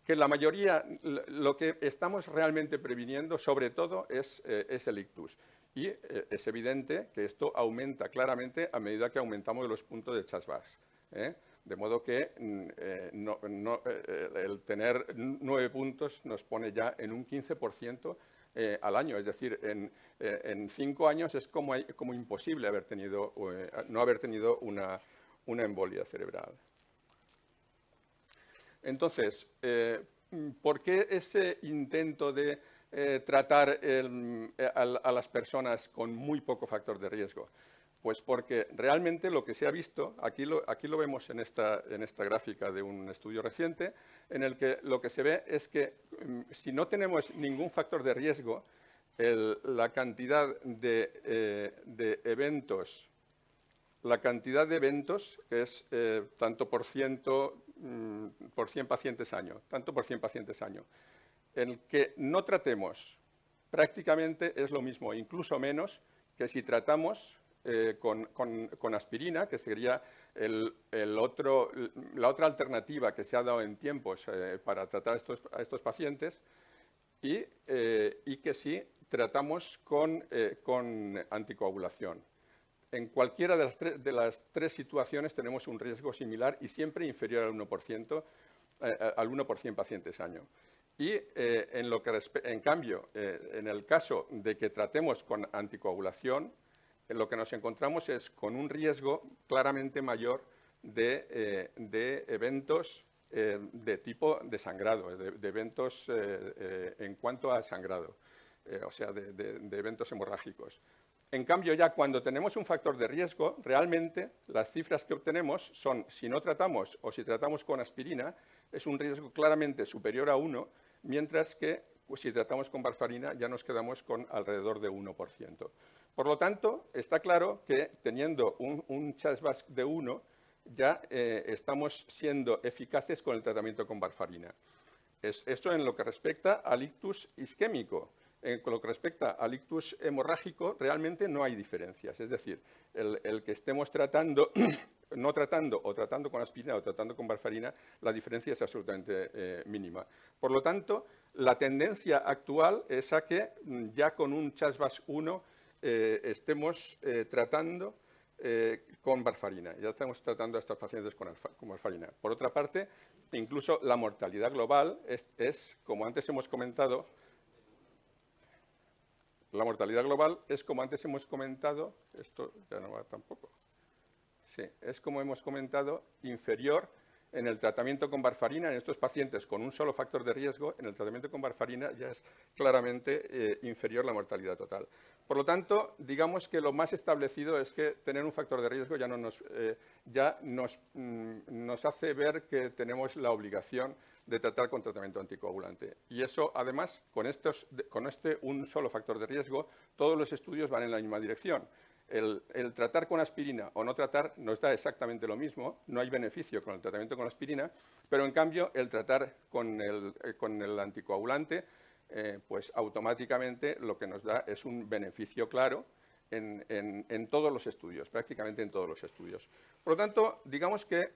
que la mayoría, lo que estamos realmente previniendo, sobre todo, es el ictus. Y es evidente que esto aumenta claramente a medida que aumentamos los puntos de CHAS-Basque. De modo que el tener 9 puntos nos pone ya en un 15% al año. Es decir, en 5 años es como imposible no haber tenido una embolia cerebral. Entonces, ¿por qué ese intento de tratar a las personas con muy poco factor de riesgo? Pues porque realmente lo que se ha visto, aquí lo vemos en esta gráfica de un estudio reciente, en el que lo que se ve es que si no tenemos ningún factor de riesgo, la cantidad de eventos, que es tanto por 100 pacientes año, en el que no tratemos prácticamente es lo mismo, incluso menos que si tratamos con aspirina, que sería la otra alternativa que se ha dado en tiempos para tratar a estos pacientes, y que si tratamos con anticoagulación. En cualquiera de las tres situaciones tenemos un riesgo similar y siempre inferior al 1%, al 1 por 100 pacientes año. Y en cambio, en el caso de que tratemos con anticoagulación, lo que nos encontramos es con un riesgo claramente mayor de eventos de tipo de sangrado, de eventos en cuanto a sangrado, o sea, de eventos hemorrágicos. En cambio, ya cuando tenemos un factor de riesgo, realmente las cifras que obtenemos son, si no tratamos o si tratamos con aspirina, es un riesgo claramente superior a 1, mientras que si tratamos con warfarina ya nos quedamos con alrededor de 1%. Por lo tanto, está claro que teniendo un CHAS-Basque de 1, ya estamos siendo eficaces con el tratamiento con warfarina. Esto en lo que respecta al ictus isquémico. En lo que respecta al ictus hemorrágico, realmente no hay diferencias. Es decir, el que estemos tratando, no tratando, o tratando con aspirina o tratando con varfarina, la diferencia es absolutamente mínima. Por lo tanto, la tendencia actual es a que ya con un CHAS-VAS 1 estemos tratando con varfarina. Ya estamos tratando a estos pacientes con varfarina. Por otra parte, incluso la mortalidad global es, como antes hemos comentado, esto ya no va tampoco, sí, es como hemos comentado, inferior en el tratamiento con varfarina en estos pacientes con un solo factor de riesgo. En el tratamiento con varfarina ya es claramente inferior la mortalidad total. Por lo tanto, digamos que lo más establecido es que tener un factor de riesgo ya nos hace ver que tenemos la obligación de tratar con tratamiento anticoagulante. Y eso, además, con este un solo factor de riesgo, todos los estudios van en la misma dirección. El tratar con aspirina o no tratar nos da exactamente lo mismo, no hay beneficio con el tratamiento con aspirina, pero en cambio el tratar con el anticoagulante, pues automáticamente lo que nos da es un beneficio claro en todos los estudios, prácticamente en todos los estudios. Por lo tanto, digamos que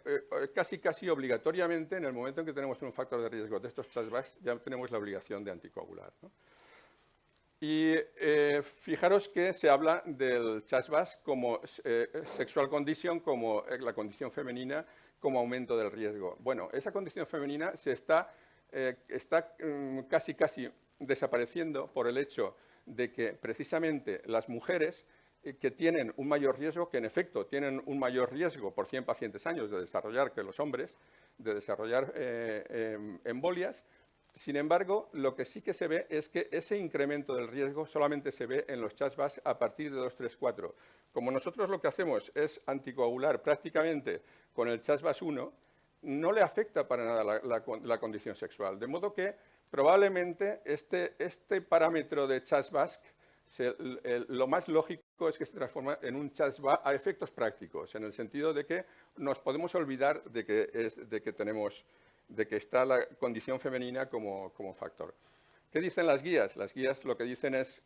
casi obligatoriamente, en el momento en que tenemos un factor de riesgo de estos CHAS-VAS, ya tenemos la obligación de anticoagular, ¿no? Y fijaros que se habla del CHAS-VAS como sexual condition, como la condición femenina, como aumento del riesgo. Bueno, esa condición femenina está casi desapareciendo por el hecho de que precisamente las mujeres que tienen un mayor riesgo, que en efecto tienen un mayor riesgo por 100 pacientes años de desarrollar que los hombres, de desarrollar embolias. Sin embargo, lo que sí que se ve es que ese incremento del riesgo solamente se ve en los CHAS-VAS a partir de 2, 3, 4. Como nosotros lo que hacemos es anticoagular prácticamente con el CHAS-VAS 1, no le afecta para nada la condición sexual. De modo que probablemente este parámetro de CHAS-VAS, lo más lógico es que se transforma en un CHAS-VAS a efectos prácticos, en el sentido de que nos podemos olvidar de que está la condición femenina como factor. ¿Qué dicen las guías? Las guías lo que dicen es,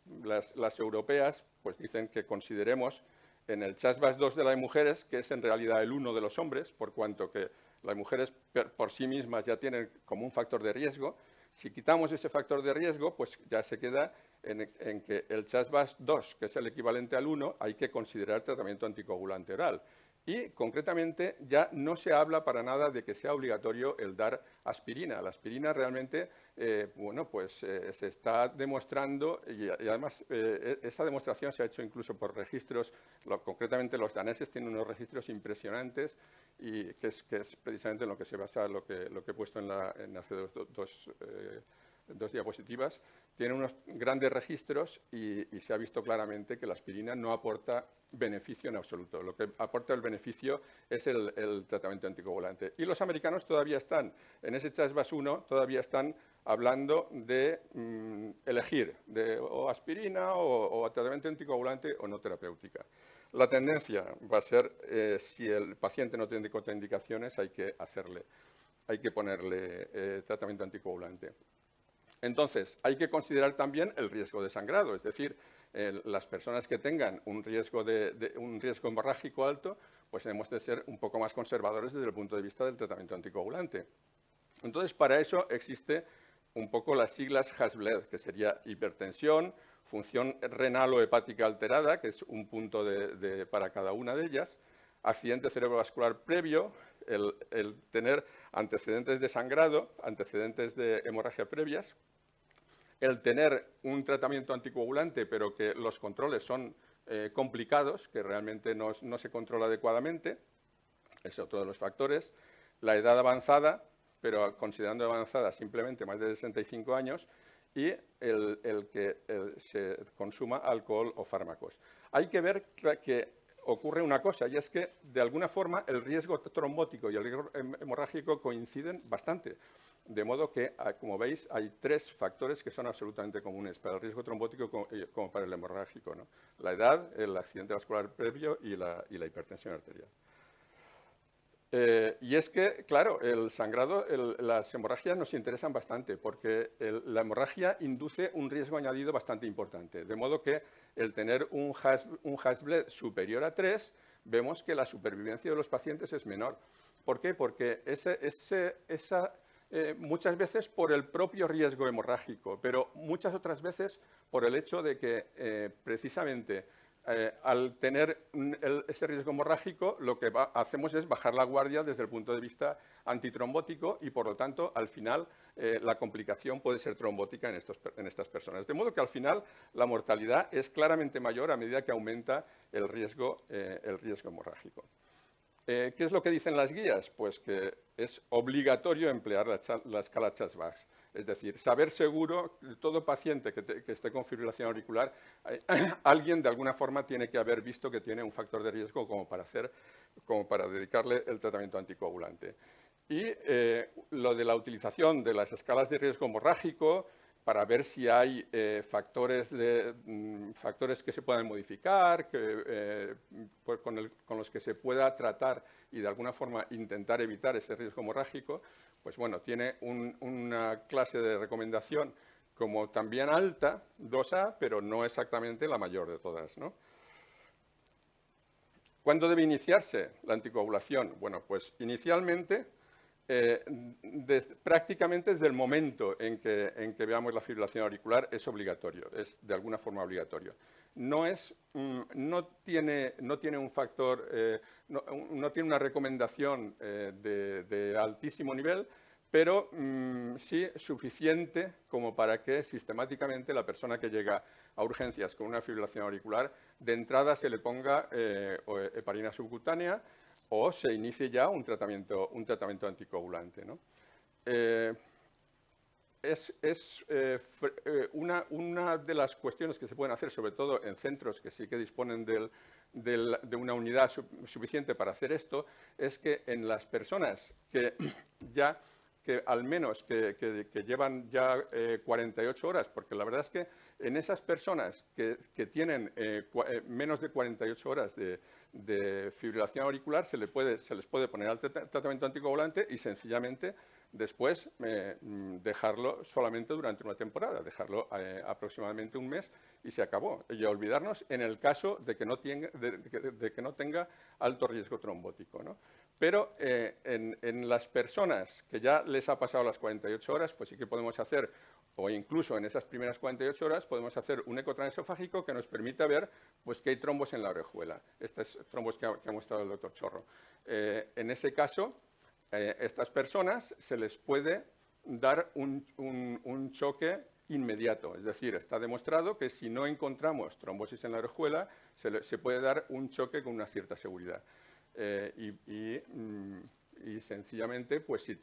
las europeas, pues dicen que consideremos en el CHAS-VAS 2 de las mujeres, que es en realidad el 1 de los hombres, por cuanto que las mujeres por sí mismas ya tienen como un factor de riesgo. Si quitamos ese factor de riesgo, pues ya se queda en que el CHAS-VAS 2, que es el equivalente al 1, hay que considerar tratamiento anticoagulante oral. Y, concretamente, ya no se habla para nada de que sea obligatorio el dar aspirina. La aspirina realmente, se está demostrando, y además esa demostración se ha hecho incluso por registros, concretamente los daneses tienen unos registros impresionantes, y que es precisamente en lo que se basa lo que he puesto en hace dos diapositivas. Tiene unos grandes registros y se ha visto claramente que la aspirina no aporta beneficio en absoluto. Lo que aporta el beneficio es el tratamiento anticoagulante. Y los americanos todavía están, en ese CHAS-VAS 1, todavía están hablando de elegir o aspirina o tratamiento anticoagulante o no terapéutica. La tendencia va a ser, si el paciente no tiene contraindicaciones, hay que ponerle tratamiento anticoagulante. Entonces, hay que considerar también el riesgo de sangrado, es decir, las personas que tengan un riesgo hemorrágico alto, pues hemos de ser un poco más conservadores desde el punto de vista del tratamiento anticoagulante. Entonces, para eso existe un poco las siglas HAS-BLED, que sería hipertensión, función renal o hepática alterada, que es un punto para cada una de ellas, accidente cerebrovascular previo, el tener antecedentes de sangrado, antecedentes de hemorragia previas, el tener un tratamiento anticoagulante, pero que los controles son complicados, que realmente no se controla adecuadamente, es otro de los factores, la edad avanzada, pero considerando avanzada simplemente más de 65 años, y el que se consuma alcohol o fármacos. Hay que ver que ocurre una cosa, y es que, de alguna forma, el riesgo trombótico y el riesgo hemorrágico coinciden bastante. De modo que, como veis, hay 3 factores que son absolutamente comunes para el riesgo trombótico como para el hemorrágico, ¿no? La edad, el accidente vascular previo y la hipertensión arterial. Y es que, claro, el sangrado, las hemorragias nos interesan bastante porque la hemorragia induce un riesgo añadido bastante importante. De modo que el tener un Hasbled superior a 3, vemos que la supervivencia de los pacientes es menor. ¿Por qué? Porque muchas veces por el propio riesgo hemorrágico, pero muchas otras veces por el hecho de que precisamente al tener ese riesgo hemorrágico, lo que hacemos es bajar la guardia desde el punto de vista antitrombótico y, por lo tanto, al final la complicación puede ser trombótica en estas personas. De modo que, al final, la mortalidad es claramente mayor a medida que aumenta el riesgo hemorrágico. ¿Qué es lo que dicen las guías? Pues que es obligatorio emplear la escala Chas-Bach. Es decir, saber seguro, todo paciente que esté con fibrilación auricular, alguien de alguna forma tiene que haber visto que tiene un factor de riesgo como para dedicarle el tratamiento anticoagulante. Y lo de la utilización de las escalas de riesgo hemorrágico para ver si hay factores que se puedan modificar, pues con los que se pueda tratar y de alguna forma intentar evitar ese riesgo hemorrágico, pues bueno, tiene una clase de recomendación como también alta, 2A, pero no exactamente la mayor de todas, ¿no? ¿Cuándo debe iniciarse la anticoagulación? Bueno, pues inicialmente, prácticamente desde el momento en que veamos la fibrilación auricular es obligatorio, es de alguna forma obligatorio. No tiene un factor, no tiene una recomendación de altísimo nivel, pero sí suficiente como para que sistemáticamente la persona que llega a urgencias con una fibrilación auricular, de entrada se le ponga heparina subcutánea o se inicie ya un tratamiento anticoagulante, ¿no? Una de las cuestiones que se pueden hacer, sobre todo en centros que sí que disponen de una unidad suficiente para hacer esto, es que en las personas que al menos que llevan ya 48 horas, porque la verdad es que en esas personas que tienen menos de 48 horas de fibrilación auricular se les puede poner al tratamiento anticoagulante y sencillamente después dejarlo solamente durante una temporada, dejarlo aproximadamente un mes y se acabó. Y olvidarnos en el caso de que no tenga alto riesgo trombótico, ¿no? Pero en las personas que ya les ha pasado las 48 horas, pues sí que podemos hacer, o incluso en esas primeras 48 horas, podemos hacer un ecotransesofágico que nos permita ver pues, que hay trombos en la orejuela. Estos trombos que ha mostrado el doctor Chorro. En ese caso, estas personas se les puede dar un choque inmediato. Es decir, está demostrado que si no encontramos trombosis en la orejuela, se puede dar un choque con una cierta seguridad. Y sencillamente, pues si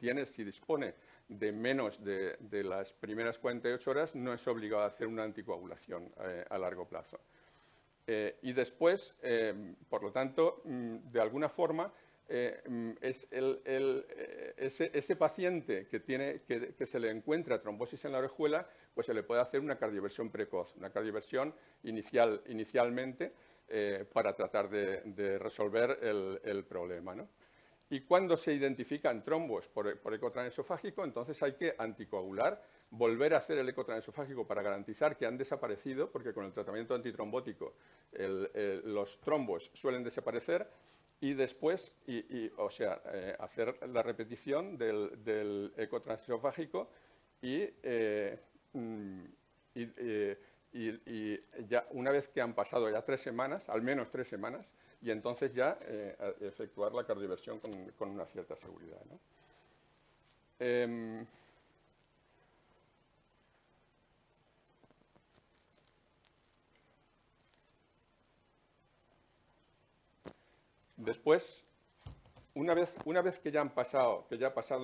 dispone de menos de las primeras 48 horas, no es obligado a hacer una anticoagulación a largo plazo. Y después, por lo tanto, de alguna forma, ese paciente que se le encuentra trombosis en la orejuela, pues se le puede hacer una cardioversión precoz, una cardioversión inicialmente para tratar de resolver el problema, ¿no? Y cuando se identifican trombos por ecotransesofágico, entonces hay que anticoagular, volver a hacer el ecotransesofágico para garantizar que han desaparecido, porque con el tratamiento antitrombótico los trombos suelen desaparecer, y después, hacer la repetición del ecotransesofágico y ya una vez que han pasado ya 3 semanas, al menos 3 semanas, y entonces ya efectuar la cardioversión con una cierta seguridad, ¿no? Después, una vez que ya ha pasado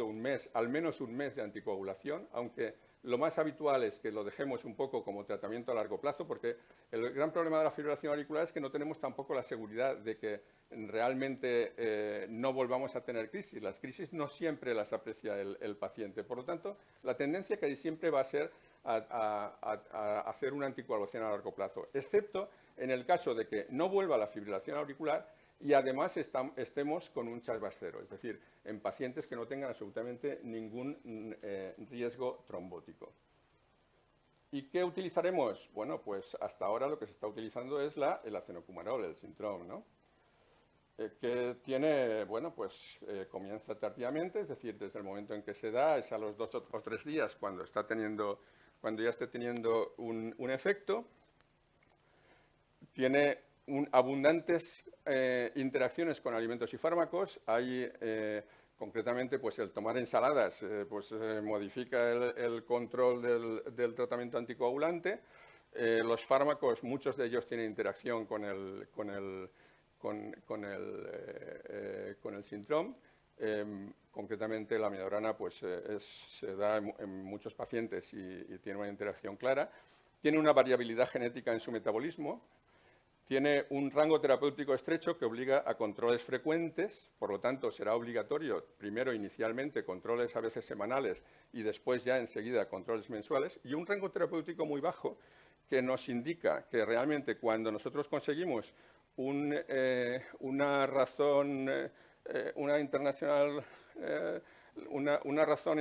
un mes, al menos un mes de anticoagulación, aunque lo más habitual es que lo dejemos un poco como tratamiento a largo plazo, porque el gran problema de la fibrilación auricular es que no tenemos tampoco la seguridad de que realmente no volvamos a tener crisis. Las crisis no siempre las aprecia el paciente. Por lo tanto, la tendencia que siempre va a ser a hacer una anticoagulación a largo plazo, excepto en el caso de que no vuelva la fibrilación auricular y además estemos con un Charge cero, es decir, en pacientes que no tengan absolutamente ningún riesgo trombótico. ¿Y qué utilizaremos? Bueno, pues hasta ahora lo que se está utilizando es el acenocumarol, el Sintrom, ¿no? Que tiene, bueno, pues comienza tardíamente, es decir, desde el momento en que se da, es a los 2 o 3 días cuando ya esté teniendo un efecto. Tiene abundantes interacciones con alimentos y fármacos. Hay, concretamente, pues el tomar ensaladas modifica el control del tratamiento anticoagulante. Los fármacos, muchos de ellos tienen interacción con el Sintrom. Concretamente, la amiodarona se da en muchos pacientes y tiene una interacción clara. Tiene una variabilidad genética en su metabolismo. Tiene un rango terapéutico estrecho que obliga a controles frecuentes, por lo tanto será obligatorio, primero inicialmente controles a veces semanales y después ya enseguida controles mensuales, y un rango terapéutico muy bajo que nos indica que realmente cuando nosotros conseguimos una razón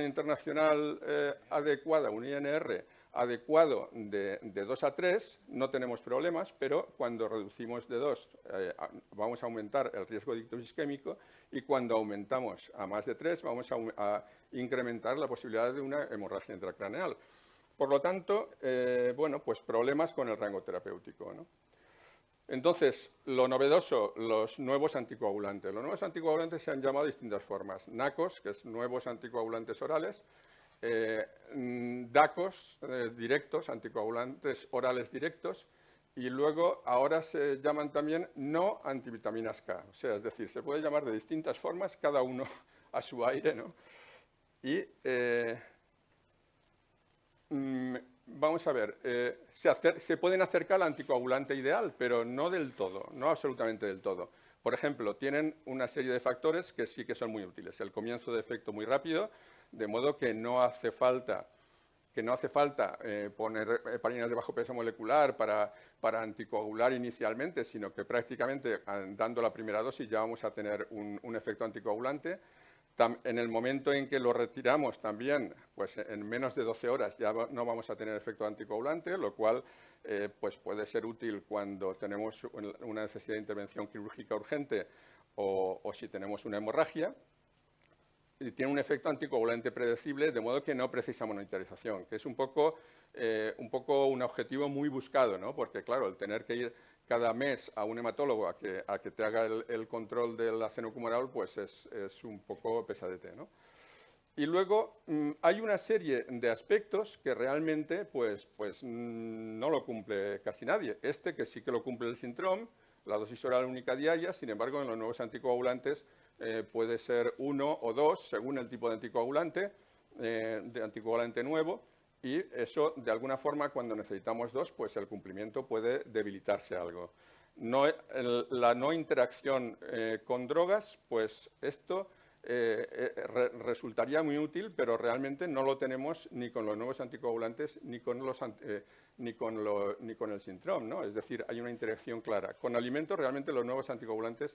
internacional adecuada, un INR adecuado de 2 a 3, no tenemos problemas, pero cuando reducimos de 2 vamos a aumentar el riesgo de ictus isquémico, y cuando aumentamos a más de 3 vamos a incrementar la posibilidad de una hemorragia intracraneal. Por lo tanto, bueno, pues problemas con el rango terapéutico, ¿no? Entonces, lo novedoso, los nuevos anticoagulantes. Los nuevos anticoagulantes se han llamado de distintas formas. NACOS, que es nuevos anticoagulantes orales, DACOS, directos, anticoagulantes orales directos, y luego ahora se llaman también no antivitaminas K. O sea, es decir, se puede llamar de distintas formas, cada uno a su aire, ¿no? Y vamos a ver, se pueden acercar al anticoagulante ideal, pero no del todo, no absolutamente del todo. Por ejemplo, tienen una serie de factores que sí que son muy útiles. El comienzo de efecto muy rápido, de modo que no hace falta poner heparinas de bajo peso molecular para anticoagular inicialmente, sino que prácticamente dando la primera dosis ya vamos a tener un efecto anticoagulante. En el momento en que lo retiramos también, pues en menos de 12 horas ya no vamos a tener efecto anticoagulante, lo cual pues puede ser útil cuando tenemos una necesidad de intervención quirúrgica urgente o si tenemos una hemorragia. Y tiene un efecto anticoagulante predecible, de modo que no precisa monitorización, que es un poco un objetivo muy buscado, ¿no? Porque, claro, el tener que ir cada mes a un hematólogo a que te haga el control del acenocumarol, pues es un poco pesadete, ¿no? Y luego hay una serie de aspectos que realmente pues no lo cumple casi nadie. Este que sí que lo cumple el Sintrom, la dosis oral única diaria, sin embargo en los nuevos anticoagulantes puede ser 1 o 2 según el tipo de anticoagulante nuevo, y eso de alguna forma cuando necesitamos 2 pues el cumplimiento puede debilitarse algo. La no interacción con drogas, pues esto resultaría muy útil, pero realmente no lo tenemos ni con los nuevos anticoagulantes ni con el Sintrom, ¿no? Es decir, hay una interacción clara. Con alimentos realmente los nuevos anticoagulantes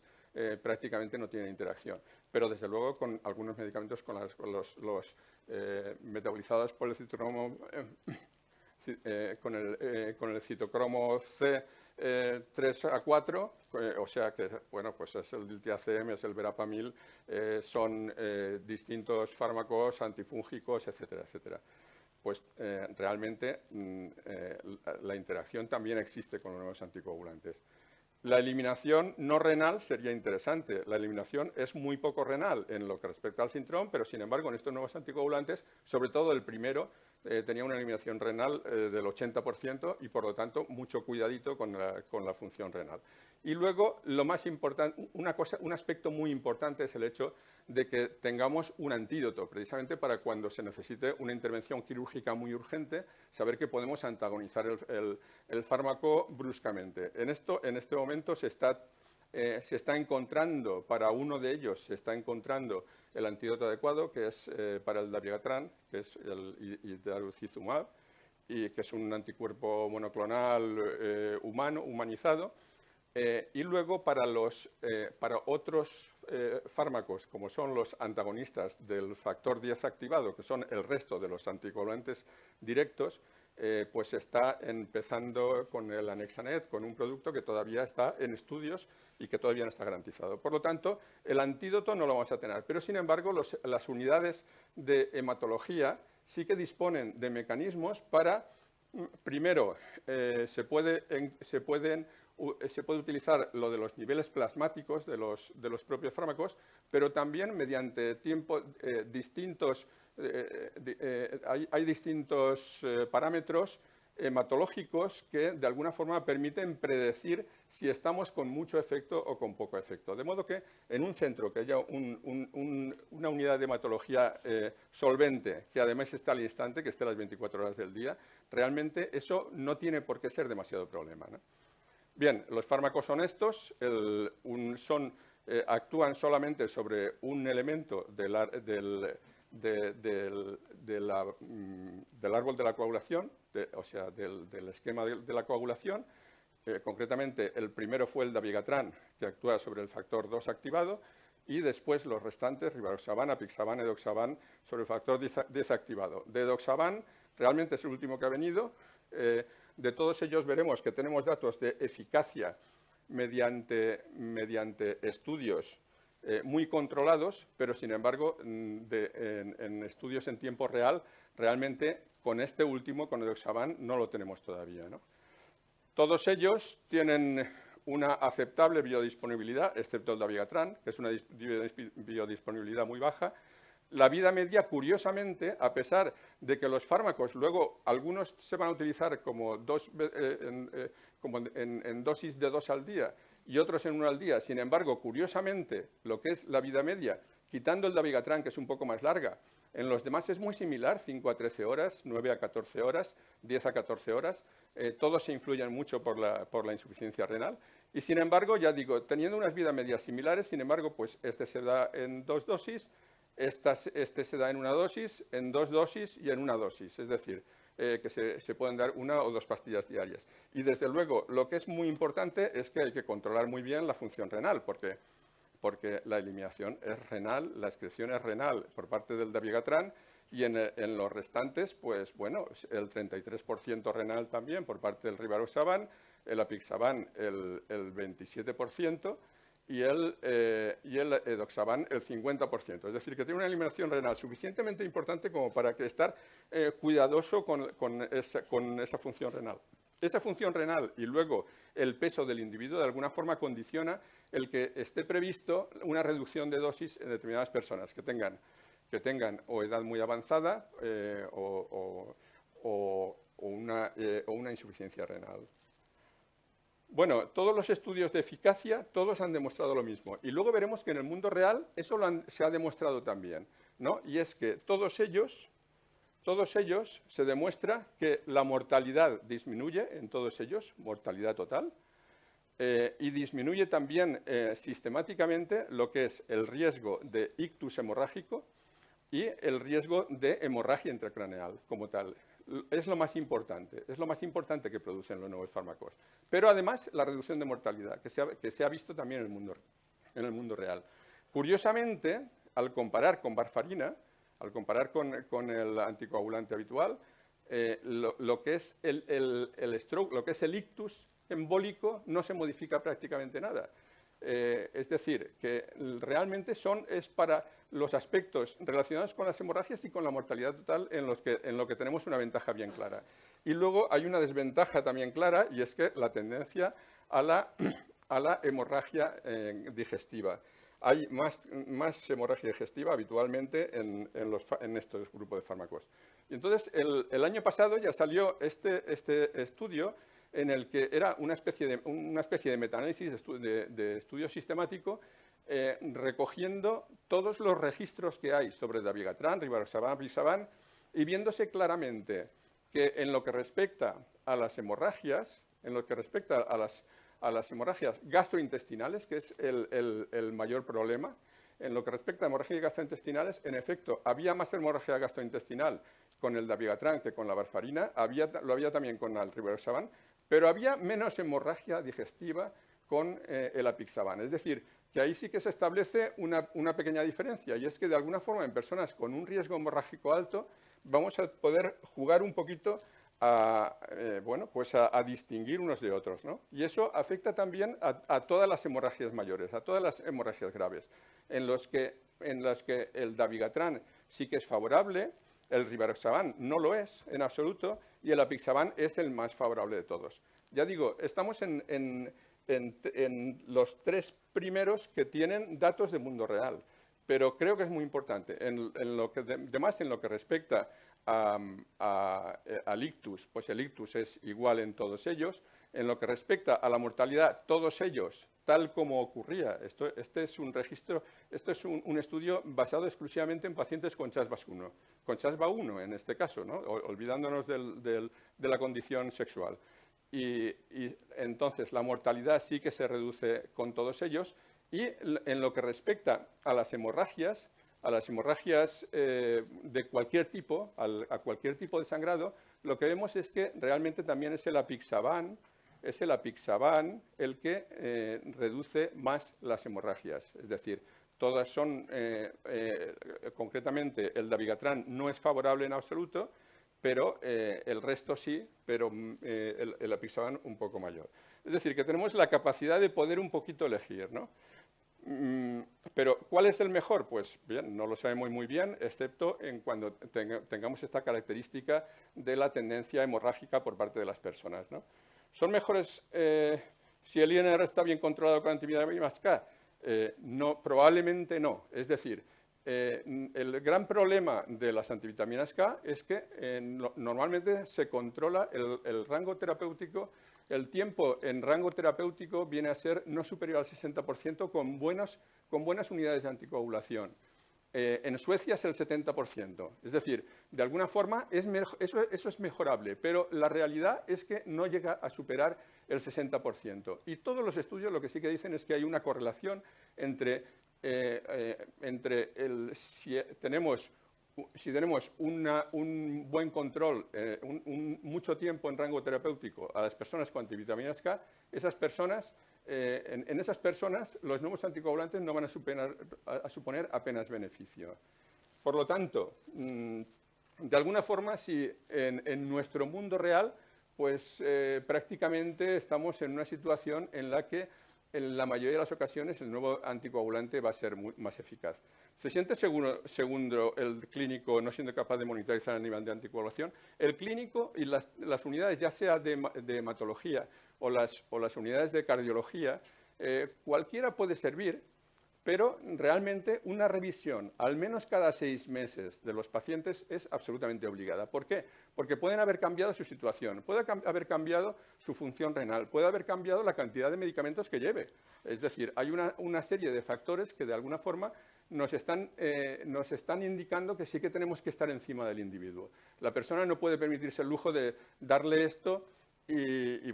prácticamente no tienen interacción, pero desde luego con algunos medicamentos, con los metabolizados por el citocromo, con el citocromo C 3 a 4, o sea que, bueno, pues es el diltiazem, es el verapamil, son distintos fármacos antifúngicos, etcétera, etcétera. Pues realmente la interacción también existe con los nuevos anticoagulantes. La eliminación no renal sería interesante. La eliminación es muy poco renal en lo que respecta al Sintrom, pero sin embargo en estos nuevos anticoagulantes, sobre todo el primero, tenía una eliminación renal del 80% y por lo tanto mucho cuidadito con la función renal. Y luego, lo más importante, un aspecto muy importante es el hecho de que tengamos un antídoto, precisamente para cuando se necesite una intervención quirúrgica muy urgente, saber que podemos antagonizar el fármaco bruscamente. En este momento se está encontrando, para uno de ellos se está encontrando el antídoto adecuado, que es para el dabigatran, que es el idarucizumab, y que es un anticuerpo monoclonal humanizado, Y luego para otros fármacos, como son los antagonistas del factor 10 activado, que son el resto de los anticoagulantes directos, pues está empezando con el Annexanet, con un producto que todavía está en estudios y que todavía no está garantizado. Por lo tanto, el antídoto no lo vamos a tener, pero sin embargo las unidades de hematología sí que disponen de mecanismos para, primero, se puede utilizar lo de los niveles plasmáticos de los propios fármacos, pero también mediante distintos hay distintos parámetros hematológicos que de alguna forma permiten predecir si estamos con mucho efecto o con poco efecto. De modo que en un centro que haya una unidad de hematología solvente, que además está al instante, que esté las 24 horas del día, realmente eso no tiene por qué ser demasiado problema, ¿no? Bien, los fármacos son estos, actúan solamente sobre un elemento del árbol de la coagulación, o sea, del esquema de la coagulación. Concretamente, el primero fue el dabigatran, que actúa sobre el factor 2 activado, y después los restantes, rivaroxaban, apixaban, edoxaban, sobre el factor 10 activado. De edoxaban, realmente es el último que ha venido. De todos ellos veremos que tenemos datos de eficacia mediante estudios muy controlados, pero sin embargo en estudios en tiempo real, realmente con este último, con el edoxaban, no lo tenemos todavía, ¿no? Todos ellos tienen una aceptable biodisponibilidad, excepto el dabigatran, que es una biodisponibilidad muy baja. La vida media, curiosamente, a pesar de que los fármacos, luego algunos se van a utilizar como en dosis de 2 al día y otros en 1 al día. Sin embargo, curiosamente, lo que es la vida media, quitando el dabigatran, que es un poco más larga, en los demás es muy similar, 5 a 13 horas, 9 a 14 horas, 10 a 14 horas. Todos se influyen mucho por la insuficiencia renal. Y sin embargo, ya digo, teniendo unas vidas medias similares, sin embargo, pues este se da en 2 dosis, este se da en 1 dosis, en 2 dosis y en 1 dosis. Es decir, que se pueden dar 1 o 2 pastillas diarias. Y desde luego, lo que es muy importante es que hay que controlar muy bien la función renal, porque la eliminación es renal, la excreción es renal por parte del dabigatran, y en los restantes, pues bueno, el 33% renal también por parte del rivaroxaban, el apixaban el 27%, y el edoxaban el 50%. Es decir, que tiene una eliminación renal suficientemente importante como para estar cuidadoso con esa función renal. Esa función renal y luego el peso del individuo de alguna forma condiciona el que esté previsto una reducción de dosis en determinadas personas que tengan o edad muy avanzada o una insuficiencia renal. Bueno, todos los estudios de eficacia, todos han demostrado lo mismo. Y luego veremos que en el mundo real eso se ha demostrado también, ¿no? Y es que todos ellos se demuestra que la mortalidad disminuye en todos ellos, mortalidad total, y disminuye también sistemáticamente lo que es el riesgo de ictus hemorrágico y el riesgo de hemorragia intracraneal como tal. Es lo más importante que producen los nuevos fármacos. Pero además la reducción de mortalidad, que se ha visto también en el mundo real. Curiosamente, al comparar con varfarina, al comparar con el anticoagulante habitual, lo que es el stroke, lo que es el ictus embólico, no se modifica prácticamente nada. Es decir, que realmente es para los aspectos relacionados con las hemorragias y con la mortalidad total en lo que tenemos una ventaja bien clara. Y luego hay una desventaja también clara, y es que la tendencia a la hemorragia digestiva. Hay más hemorragia digestiva habitualmente en estos grupos de fármacos. Y entonces, el año pasado ya salió este estudio en el que era una especie de metaanálisis de estudio sistemático recogiendo todos los registros que hay sobre dabigatran, rivaroxaban, apixaban, y viéndose claramente que en lo que respecta a las hemorragias, a las hemorragias gastrointestinales, que es el mayor problema, en lo que respecta a hemorragias gastrointestinales, en efecto, había más hemorragia gastrointestinal con el dabigatran que con la varfarina, lo había también con el rivaroxaban, pero había menos hemorragia digestiva con el apixaban. Es decir, que ahí sí que se establece una pequeña diferencia, y es que de alguna forma en personas con un riesgo hemorrágico alto vamos a poder jugar un poquito a distinguir unos de otros, ¿no? Y eso afecta también a todas las hemorragias mayores, a todas las hemorragias graves, en los que el dabigatran sí que es favorable, el rivaroxaban no lo es en absoluto, y el apixaban es el más favorable de todos. Ya digo, estamos en los tres primeros que tienen datos de mundo real, pero creo que es muy importante. Además, en lo que respecta al ictus, pues el ictus es igual en todos ellos. En lo que respecta a la mortalidad, todos ellos, tal como ocurría, este es un registro, esto es un estudio basado exclusivamente en pacientes con CHAS-VAS1, con CHAS-VA1 en este caso, ¿no? Olvidándonos de la condición sexual. Y entonces la mortalidad sí que se reduce con todos ellos, y en lo que respecta a las hemorragias de cualquier tipo, a cualquier tipo de sangrado, lo que vemos es que realmente también es el apixaban el que reduce más las hemorragias. Es decir, todas son, concretamente el dabigatran no es favorable en absoluto, pero el resto sí, pero el apixaban un poco mayor. Es decir, que tenemos la capacidad de poder un poquito elegir, ¿no? Pero, ¿cuál es el mejor? Pues bien, no lo sabemos muy bien, excepto en cuando tengamos esta característica de la tendencia hemorrágica por parte de las personas, ¿no? ¿Son mejores si el INR está bien controlado con antivitaminina K? No, probablemente no. Es decir, el gran problema de las antivitaminas K es que normalmente se controla el rango terapéutico. El tiempo en rango terapéutico viene a ser no superior al 60% con buenas unidades de anticoagulación. En Suecia es el 70%. Es decir, de alguna forma eso es mejorable, pero la realidad es que no llega a superar el 60%. Y todos los estudios lo que sí que dicen es que hay una correlación entre si tenemos un buen control, mucho tiempo en rango terapéutico a las personas con antivitaminas K, en esas personas los nuevos anticoagulantes no van a suponer apenas beneficio. Por lo tanto, de alguna forma, si en nuestro mundo real, pues prácticamente estamos en una situación en la que en la mayoría de las ocasiones el nuevo anticoagulante va a ser más eficaz. ¿Se siente seguro el clínico no siendo capaz de monitorizar el nivel de anticoagulación? El clínico y las unidades, ya sea de hematología o las unidades de cardiología, cualquiera puede servir, pero realmente una revisión, al menos cada 6 meses, de los pacientes es absolutamente obligada. ¿Por qué? Porque pueden haber cambiado su situación, puede haber cambiado su función renal, puede haber cambiado la cantidad de medicamentos que lleve. Es decir, hay una serie de factores que de alguna forma nos están indicando que sí que tenemos que estar encima del individuo. La persona no puede permitirse el lujo de darle esto y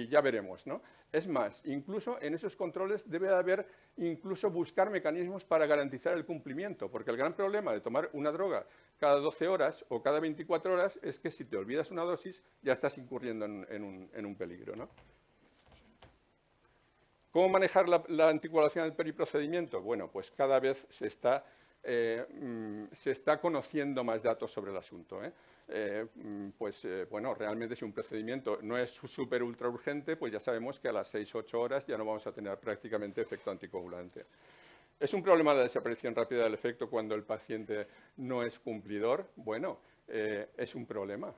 ya veremos, ¿no? Es más, incluso en esos controles debe haber buscar mecanismos para garantizar el cumplimiento, porque el gran problema de tomar una droga cada 12 horas o cada 24 horas es que si te olvidas una dosis ya estás incurriendo en un peligro, ¿no? ¿Cómo manejar la anticoagulación del periprocedimiento? Bueno, pues cada vez se está conociendo más datos sobre el asunto, realmente si un procedimiento no es súper ultra urgente, pues ya sabemos que a las 6-8 horas ya no vamos a tener prácticamente efecto anticoagulante. ¿Es un problema la desaparición rápida del efecto cuando el paciente no es cumplidor? Bueno, es un problema.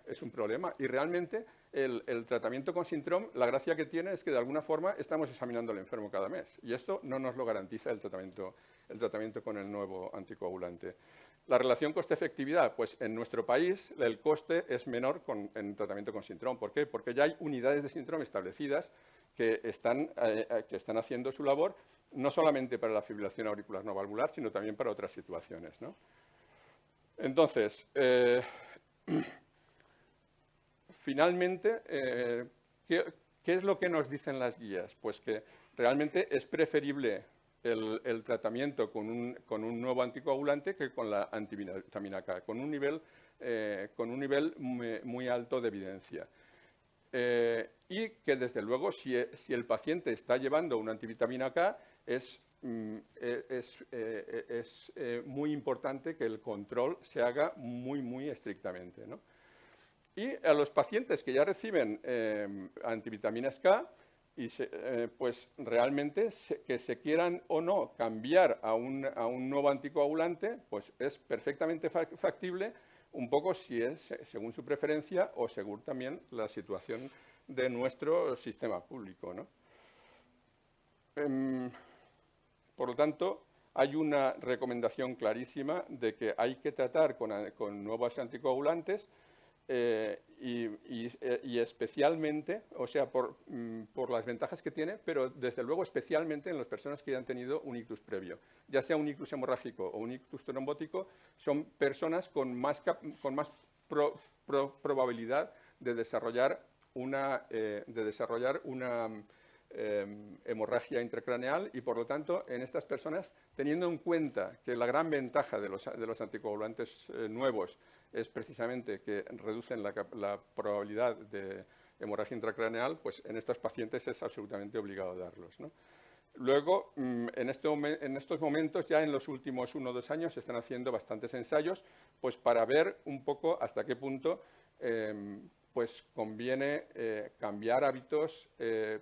Y realmente el tratamiento con Sintrom, la gracia que tiene es que de alguna forma estamos examinando al enfermo cada mes. Y esto no nos lo garantiza el tratamiento con el nuevo anticoagulante. La relación coste-efectividad, pues en nuestro país el coste es menor en tratamiento con Sintrom. ¿Por qué? Porque ya hay unidades de Sintrom establecidas que están haciendo su labor, no solamente para la fibrilación auricular no valvular, sino también para otras situaciones, ¿no? Entonces, finalmente, ¿qué es lo que nos dicen las guías? Pues que realmente es preferible el tratamiento con un nuevo anticoagulante que con la antivitamina K, con un nivel muy alto de evidencia. y que desde luego si el paciente está llevando una antivitamina K es muy importante que el control se haga muy estrictamente, ¿no? Y a los pacientes que ya reciben antivitaminas K, pues realmente que se quieran o no cambiar a un nuevo anticoagulante, pues es perfectamente factible, un poco si es según su preferencia o según también la situación de nuestro sistema público, ¿no? Por lo tanto, hay una recomendación clarísima de que hay que tratar con nuevos anticoagulantes y especialmente, o sea, por las ventajas que tiene, pero desde luego especialmente en las personas que ya han tenido un ictus previo. Ya sea un ictus hemorrágico o un ictus trombótico, son personas con más probabilidad de desarrollar una hemorragia intracraneal y, por lo tanto, en estas personas, teniendo en cuenta que la gran ventaja de los anticoagulantes nuevos es precisamente que reducen la probabilidad de hemorragia intracraneal, pues en estos pacientes es absolutamente obligado darlos, ¿no? Luego, en estos momentos, ya en los últimos 1 o 2 años, se están haciendo bastantes ensayos pues para ver un poco hasta qué punto pues conviene cambiar hábitos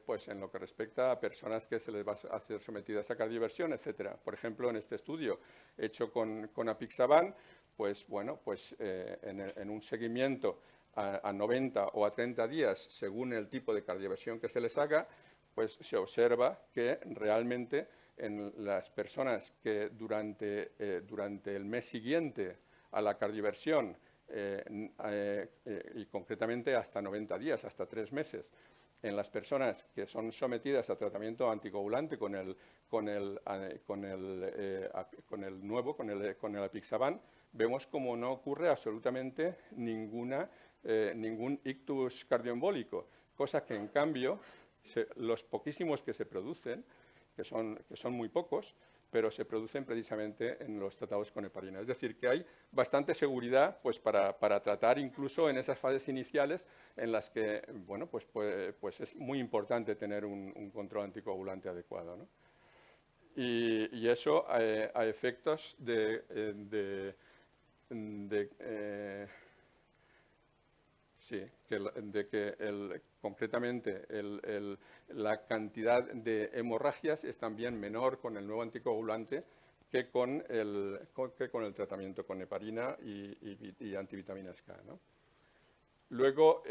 pues en lo que respecta a personas que se les va a hacer sometidas a cardioversión, etcétera. Por ejemplo, en este estudio hecho con apixaban, pues bueno, pues en un seguimiento a 90 o a 30 días, según el tipo de cardioversión que se les haga, pues se observa que realmente en las personas que durante el mes siguiente a la cardioversión y concretamente hasta 90 días, hasta 3 meses, en las personas que son sometidas a tratamiento anticoagulante con el apixaban, vemos como no ocurre absolutamente ningún ictus cardioembólico, cosa que en cambio los poquísimos que se producen, que son muy pocos, pero se producen precisamente en los tratados con heparina. Es decir, que hay bastante seguridad pues, para tratar incluso en esas fases iniciales en las que bueno, pues es muy importante tener un control anticoagulante adecuado, ¿no? Y eso a efectos concretamente la cantidad de hemorragias es también menor con el nuevo anticoagulante que con el tratamiento con heparina y antivitaminas K, ¿no? Luego,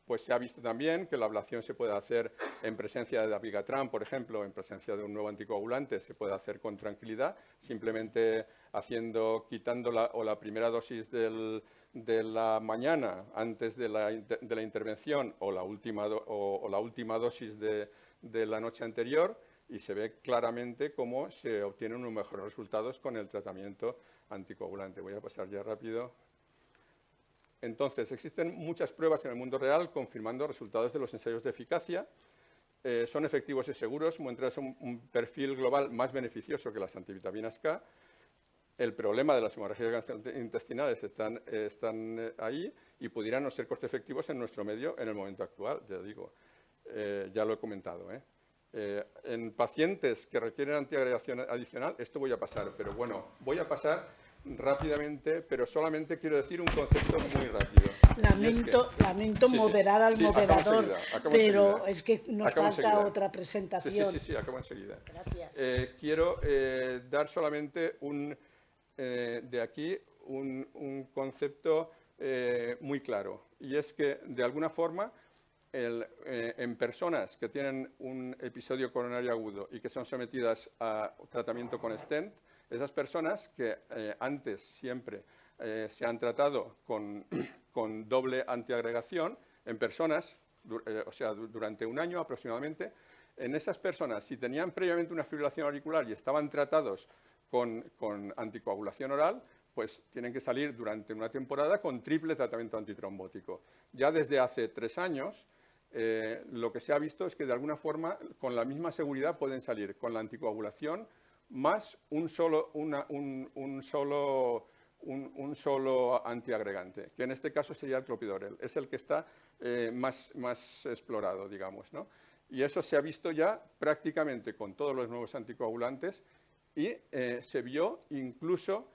pues se ha visto también que la ablación se puede hacer en presencia de dabigatran, por ejemplo, en presencia de un nuevo anticoagulante, se puede hacer con tranquilidad, simplemente quitando la primera dosis de la mañana antes de la intervención o la última dosis de la noche anterior, y se ve claramente cómo se obtienen unos mejores resultados con el tratamiento anticoagulante. Voy a pasar ya rápido. Entonces, existen muchas pruebas en el mundo real confirmando resultados de los ensayos de eficacia. Son efectivos y seguros, muestran un perfil global más beneficioso que las antivitaminas K. El problema de las hemorragias intestinales están ahí y pudieran no ser coste efectivos en nuestro medio en el momento actual, ya digo. Ya lo he comentado, en pacientes que requieren antiagregación adicional, esto voy a pasar, pero bueno, voy a pasar rápidamente, pero solamente quiero decir un concepto muy rápido. Lamento moderar al moderador, pero es que nos falta otra presentación. Sí, acabo enseguida. Gracias. Quiero dar solamente de aquí un concepto muy claro, y es que de alguna forma en personas que tienen un episodio coronario agudo y que son sometidas a tratamiento con stent, esas personas que antes siempre se han tratado con doble antiagregación, en personas, o sea, durante 1 año aproximadamente, en esas personas, si tenían previamente una fibrilación auricular y estaban tratados con anticoagulación oral, pues tienen que salir durante una temporada con triple tratamiento antitrombótico. Ya desde hace 3 años, lo que se ha visto es que de alguna forma, con la misma seguridad, pueden salir con la anticoagulación más un solo un solo antiagregante, que en este caso sería el clopidogrel. Es el que está más explorado, digamos, ¿no? Y eso se ha visto ya prácticamente con todos los nuevos anticoagulantes y se vio incluso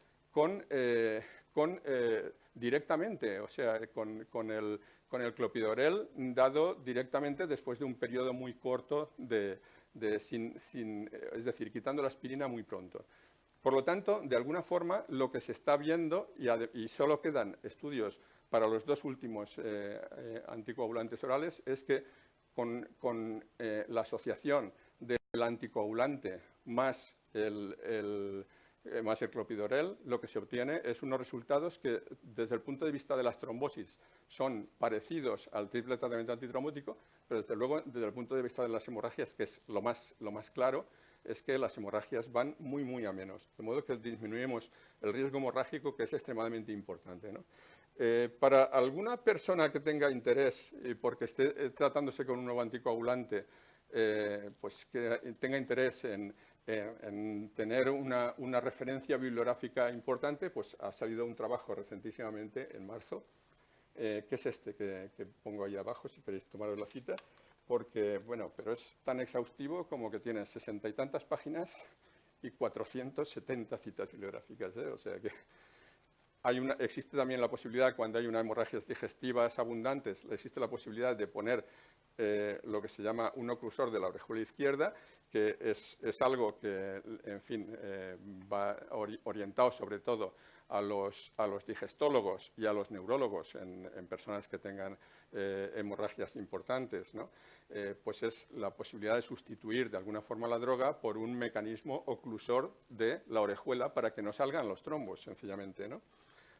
directamente, o sea, con el clopidogrel dado directamente después de un periodo muy corto es decir, quitando la aspirina muy pronto. Por lo tanto, de alguna forma, lo que se está viendo, y solo quedan estudios para los dos últimos anticoagulantes orales, es que con la asociación del anticoagulante más el clopidogrel, lo que se obtiene es unos resultados que, desde el punto de vista de las trombosis, son parecidos al triple tratamiento antitrombótico, pero desde luego, desde el punto de vista de las hemorragias, que es lo más claro, es que las hemorragias van muy a menos, de modo que disminuimos el riesgo hemorrágico, que es extremadamente importante, ¿no? Para alguna persona que tenga interés, porque esté tratándose con un nuevo anticoagulante, pues que tenga interés en tener una referencia bibliográfica importante, pues ha salido un trabajo recentísimamente, en marzo, que es este que pongo ahí abajo, si queréis tomaros la cita, porque, bueno, pero es tan exhaustivo como que tiene 60 y tantas páginas y 470 citas bibliográficas, ¿eh? O sea que existe también la posibilidad, cuando hay unas hemorragias digestivas abundantes, existe la posibilidad de poner lo que se llama un oclusor de la orejuela izquierda, que es algo que, en fin, va orientado sobre todo a los digestólogos y a los neurólogos en personas que tengan hemorragias importantes, ¿no? Pues es la posibilidad de sustituir de alguna forma la droga por un mecanismo oclusor de la orejuela para que no salgan los trombos, sencillamente, ¿no?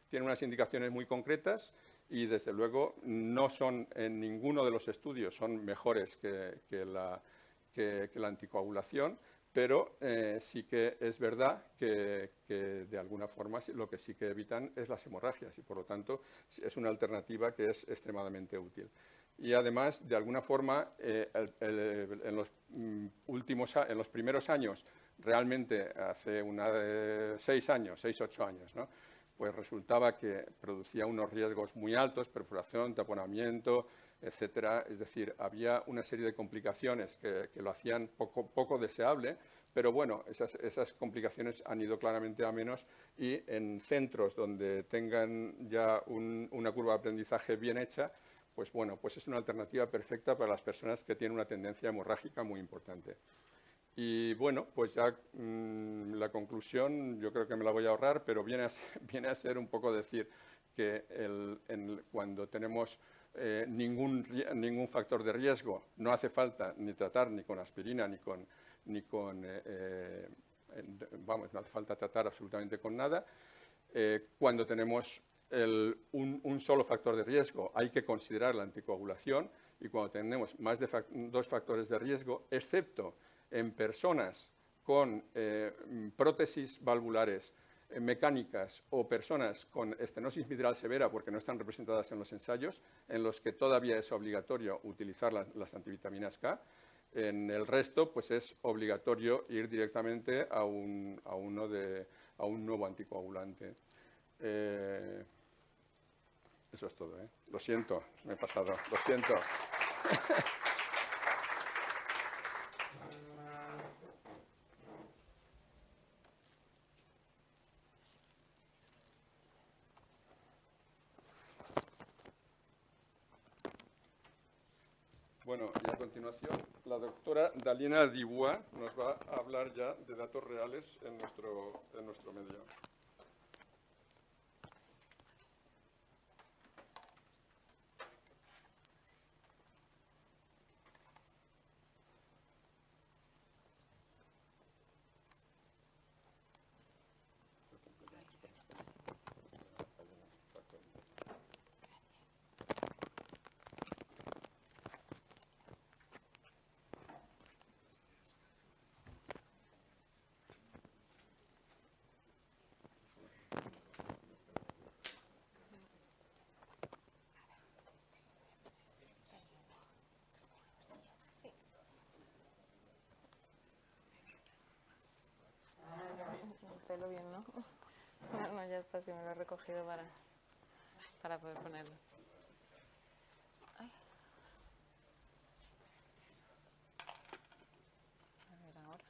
Tiene unas indicaciones muy concretas y, desde luego, no son en ninguno de los estudios son mejores que la anticoagulación, pero sí que es verdad que de alguna forma lo que sí que evitan es las hemorragias y, por lo tanto, es una alternativa que es extremadamente útil. Y además, de alguna forma, en los primeros años, realmente hace 6 años, 6, 8 años, ¿no? Pues resultaba que producía unos riesgos muy altos, perforación, taponamiento, etcétera. Es decir, había una serie de complicaciones que lo hacían poco deseable, pero bueno, esas complicaciones han ido claramente a menos y en centros donde tengan ya una curva de aprendizaje bien hecha, pues bueno, pues es una alternativa perfecta para las personas que tienen una tendencia hemorrágica muy importante. Y bueno, pues ya la conclusión yo creo que me la voy a ahorrar, pero viene a ser un poco decir que cuando tenemos ningún factor de riesgo, no hace falta ni tratar ni con aspirina vamos, no hace falta tratar absolutamente con nada. Cuando tenemos un solo factor de riesgo, hay que considerar la anticoagulación, y cuando tenemos más de 2 factores de riesgo, excepto en personas con prótesis valvulares mecánicas o personas con estenosis mitral severa, porque no están representadas en los ensayos, en los que todavía es obligatorio utilizar las antivitaminas K. En el resto, pues es obligatorio ir directamente a un nuevo anticoagulante. Eso es todo, ¿eh? Lo siento, me he pasado, lo siento. Bueno, y a continuación, la doctora Dalina Dibois nos va a hablar ya de datos reales en nuestro medio. ya está, si me lo he recogido para poder ponerlo. Ay. A ver ahora.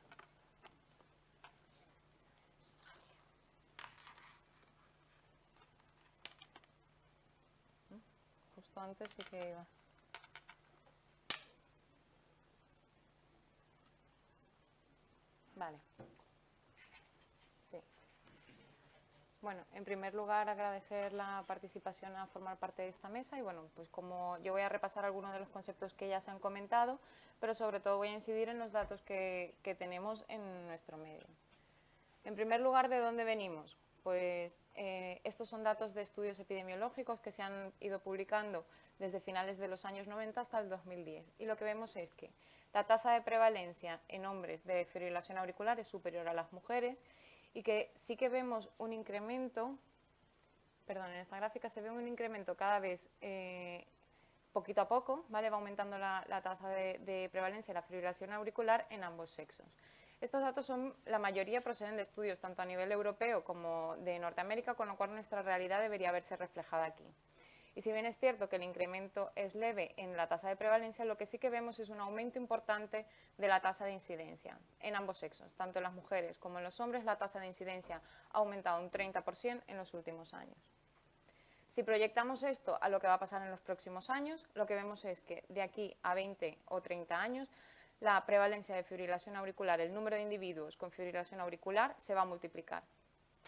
Justo antes sí que iba. Vale. Sí. Bueno, en primer lugar agradecer la participación a formar parte de esta mesa y bueno, pues como yo voy a repasar algunos de los conceptos que ya se han comentado, pero sobre todo voy a incidir en los datos que tenemos en nuestro medio. En primer lugar, ¿de dónde venimos? Pues estos son datos de estudios epidemiológicos que se han ido publicando desde finales de los años 90 hasta el 2010. Y lo que vemos es que la tasa de prevalencia en hombres de fibrilación auricular es superior a las mujeres y que sí que vemos un incremento, perdón, en esta gráfica se ve un incremento cada vez poquito a poco, ¿vale? Va aumentando la tasa de prevalencia de la fibrilación auricular en ambos sexos. Estos datos la mayoría proceden de estudios tanto a nivel europeo como de Norteamérica, con lo cual nuestra realidad debería verse reflejada aquí. Y si bien es cierto que el incremento es leve en la tasa de prevalencia, lo que sí que vemos es un aumento importante de la tasa de incidencia en ambos sexos, tanto en las mujeres como en los hombres. La tasa de incidencia ha aumentado un 30% en los últimos años. Si proyectamos esto a lo que va a pasar en los próximos años, lo que vemos es que de aquí a 20 o 30 años, la prevalencia de fibrilación auricular, el número de individuos con fibrilación auricular, se va a multiplicar.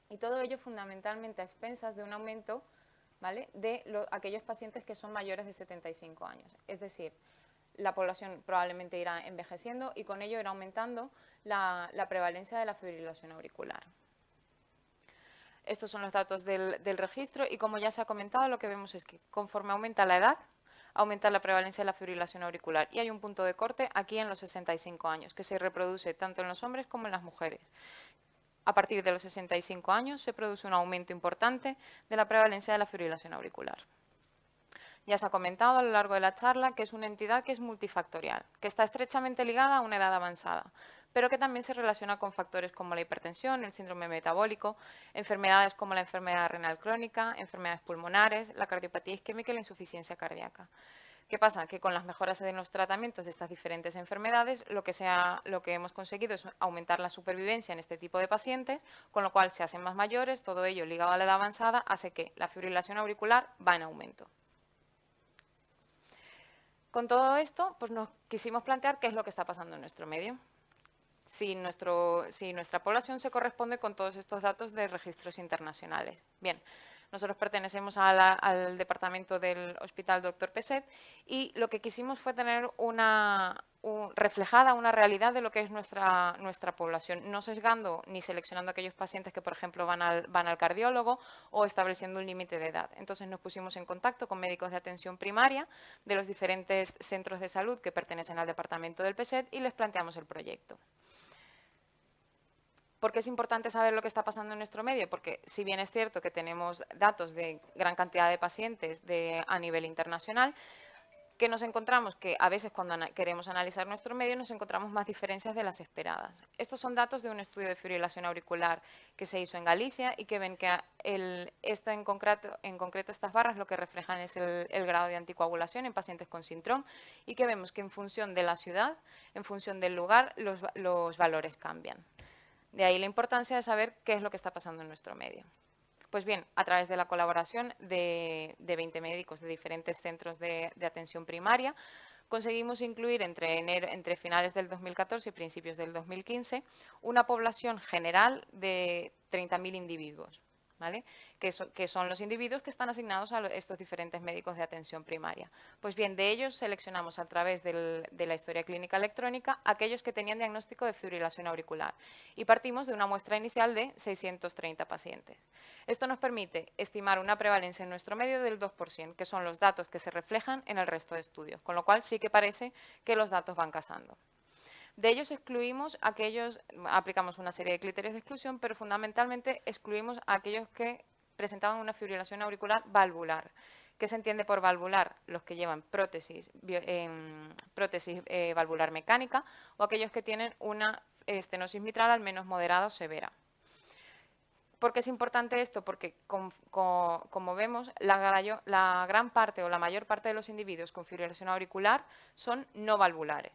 Y todo ello fundamentalmente a expensas de un aumento, ¿vale?, de aquellos pacientes que son mayores de 75 años. Es decir, la población probablemente irá envejeciendo y con ello irá aumentando la prevalencia de la fibrilación auricular. Estos son los datos del registro y como ya se ha comentado, lo que vemos es que conforme aumenta la edad, aumenta la prevalencia de la fibrilación auricular y hay un punto de corte aquí en los 65 años, que se reproduce tanto en los hombres como en las mujeres. A partir de los 65 años se produce un aumento importante de la prevalencia de la fibrilación auricular. Ya se ha comentado a lo largo de la charla que es una entidad que es multifactorial, que está estrechamente ligada a una edad avanzada, pero que también se relaciona con factores como la hipertensión, el síndrome metabólico, enfermedades como la enfermedad renal crónica, enfermedades pulmonares, la cardiopatía isquémica y la insuficiencia cardíaca. ¿Qué pasa? Que con las mejoras en los tratamientos de estas diferentes enfermedades, lo que hemos conseguido es aumentar la supervivencia en este tipo de pacientes, con lo cual se hacen más mayores, todo ello ligado a la edad avanzada, hace que la fibrilación auricular va en aumento. Con todo esto, pues nos quisimos plantear qué es lo que está pasando en nuestro medio. Si nuestra población se corresponde con todos estos datos de registros internacionales. Bien, nosotros pertenecemos al departamento del Hospital Dr. Peset y lo que quisimos fue tener reflejada una realidad de lo que es nuestra población, no sesgando ni seleccionando aquellos pacientes que, por ejemplo, van al cardiólogo o estableciendo un límite de edad. Entonces nos pusimos en contacto con médicos de atención primaria de los diferentes centros de salud que pertenecen al departamento del Peset y les planteamos el proyecto. ¿Por qué es importante saber lo que está pasando en nuestro medio? Porque si bien es cierto que tenemos datos de gran cantidad de pacientes a nivel internacional, que nos encontramos que a veces cuando queremos analizar nuestro medio nos encontramos más diferencias de las esperadas. Estos son datos de un estudio de fibrilación auricular que se hizo en Galicia y que ven que en concreto estas barras lo que reflejan es el grado de anticoagulación en pacientes con Sintrom y que vemos que en función de la ciudad, en función del lugar, los valores cambian. De ahí la importancia de saber qué es lo que está pasando en nuestro medio. Pues bien, a través de la colaboración de 20 médicos de diferentes centros de atención primaria, conseguimos incluir entre finales del 2014 y principios del 2015 una población general de 30.000 individuos, ¿vale?, que son los individuos que están asignados a estos diferentes médicos de atención primaria. Pues bien, de ellos seleccionamos a través de la historia clínica electrónica aquellos que tenían diagnóstico de fibrilación auricular y partimos de una muestra inicial de 630 pacientes. Esto nos permite estimar una prevalencia en nuestro medio del 2%, que son los datos que se reflejan en el resto de estudios, con lo cual sí que parece que los datos van casando. De ellos excluimos aplicamos una serie de criterios de exclusión, pero fundamentalmente excluimos a aquellos que presentaban una fibrilación auricular valvular. ¿Qué se entiende por valvular? Los que llevan prótesis valvular mecánica o aquellos que tienen una estenosis mitral al menos moderada o severa. ¿Por qué es importante esto? Porque, como vemos, la gran parte o la mayor parte de los individuos con fibrilación auricular son no valvulares.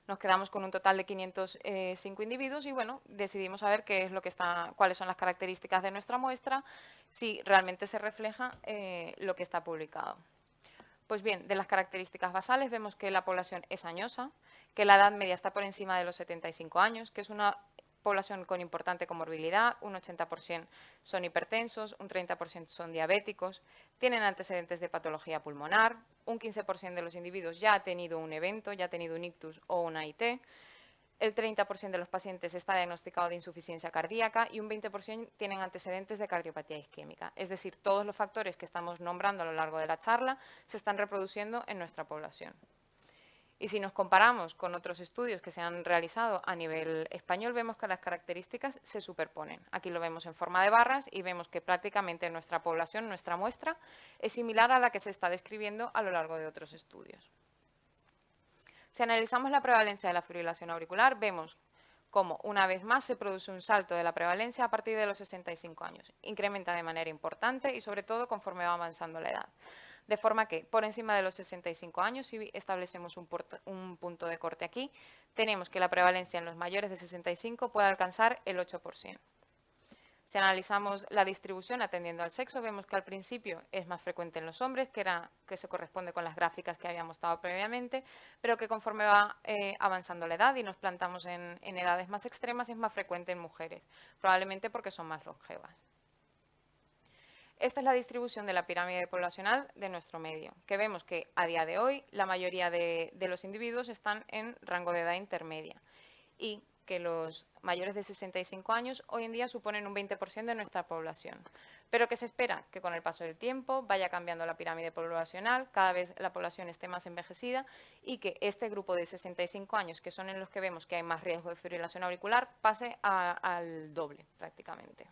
Nos quedamos con un total de 505 individuos y, bueno, decidimos saber cuáles son las características de nuestra muestra, si realmente se refleja lo que está publicado. Pues bien, de las características basales vemos que la población es añosa, que la edad media está por encima de los 75 años, que es una población con importante comorbilidad, un 80% son hipertensos, un 30% son diabéticos, tienen antecedentes de patología pulmonar, un 15% de los individuos ya ha tenido un evento, ya ha tenido un ictus o una IT, el 30% de los pacientes está diagnosticado de insuficiencia cardíaca y un 20% tienen antecedentes de cardiopatía isquémica. Es decir, todos los factores que estamos nombrando a lo largo de la charla se están reproduciendo en nuestra población. Y si nos comparamos con otros estudios que se han realizado a nivel español, vemos que las características se superponen. Aquí lo vemos en forma de barras y vemos que prácticamente nuestra población, nuestra muestra, es similar a la que se está describiendo a lo largo de otros estudios. Si analizamos la prevalencia de la fibrilación auricular, vemos cómo una vez más se produce un salto de la prevalencia a partir de los 65 años. Incrementa de manera importante y sobre todo conforme va avanzando la edad. De forma que por encima de los 65 años, si establecemos un punto de corte aquí, tenemos que la prevalencia en los mayores de 65 puede alcanzar el 8%. Si analizamos la distribución atendiendo al sexo, vemos que al principio es más frecuente en los hombres, que se corresponde con las gráficas que habíamos dado previamente, pero que conforme va avanzando la edad y nos plantamos en edades más extremas, es más frecuente en mujeres, probablemente porque son más longevas. Esta es la distribución de la pirámide poblacional de nuestro medio, que vemos que a día de hoy la mayoría de los individuos están en rango de edad intermedia y que los mayores de 65 años hoy en día suponen un 20% de nuestra población, pero que se espera que con el paso del tiempo vaya cambiando la pirámide poblacional, cada vez la población esté más envejecida y que este grupo de 65 años, que son en los que vemos que hay más riesgo de fibrilación auricular, pase al doble prácticamente.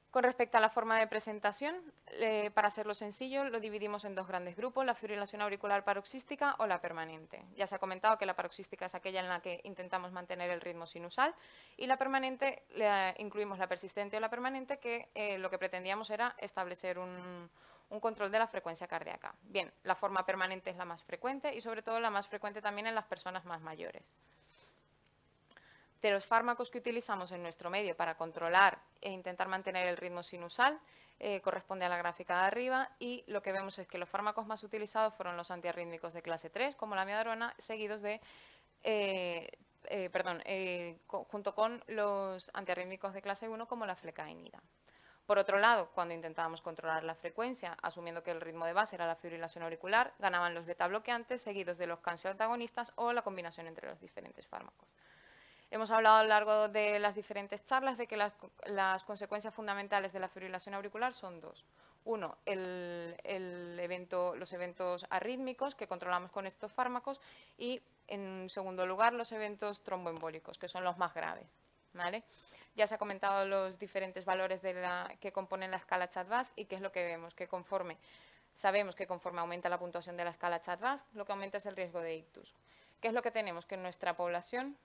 Con respecto a la forma de presentación, para hacerlo sencillo, lo dividimos en dos grandes grupos, la fibrilación auricular paroxística o la permanente. Ya se ha comentado que la paroxística es aquella en la que intentamos mantener el ritmo sinusal y la permanente, incluimos la persistente o la permanente, que lo que pretendíamos era establecer un control de la frecuencia cardíaca. Bien, la forma permanente es la más frecuente y sobre todo la más frecuente también en las personas más mayores. De los fármacos que utilizamos en nuestro medio para controlar e intentar mantener el ritmo sinusal, corresponde a la gráfica de arriba y lo que vemos es que los fármacos más utilizados fueron los antiarrítmicos de clase 3, como la amiodarona, seguidos de, junto con los antiarrítmicos de clase 1, como la flecainida. Por otro lado, cuando intentábamos controlar la frecuencia, asumiendo que el ritmo de base era la fibrilación auricular, ganaban los beta bloqueantes, seguidos de los canceroantagonistas o la combinación entre los diferentes fármacos. Hemos hablado a lo largo de las diferentes charlas de que las consecuencias fundamentales de la fibrilación auricular son dos. Uno, los eventos arrítmicos que controlamos con estos fármacos y, en segundo lugar, los eventos tromboembólicos, que son los más graves, ¿vale? Ya se ha comentado los diferentes valores que componen la escala Chat-VASc y qué es lo que vemos, que sabemos que conforme aumenta la puntuación de la escala Chat-VASc, lo que aumenta es el riesgo de ictus. ¿Qué es lo que tenemos? Que en nuestra población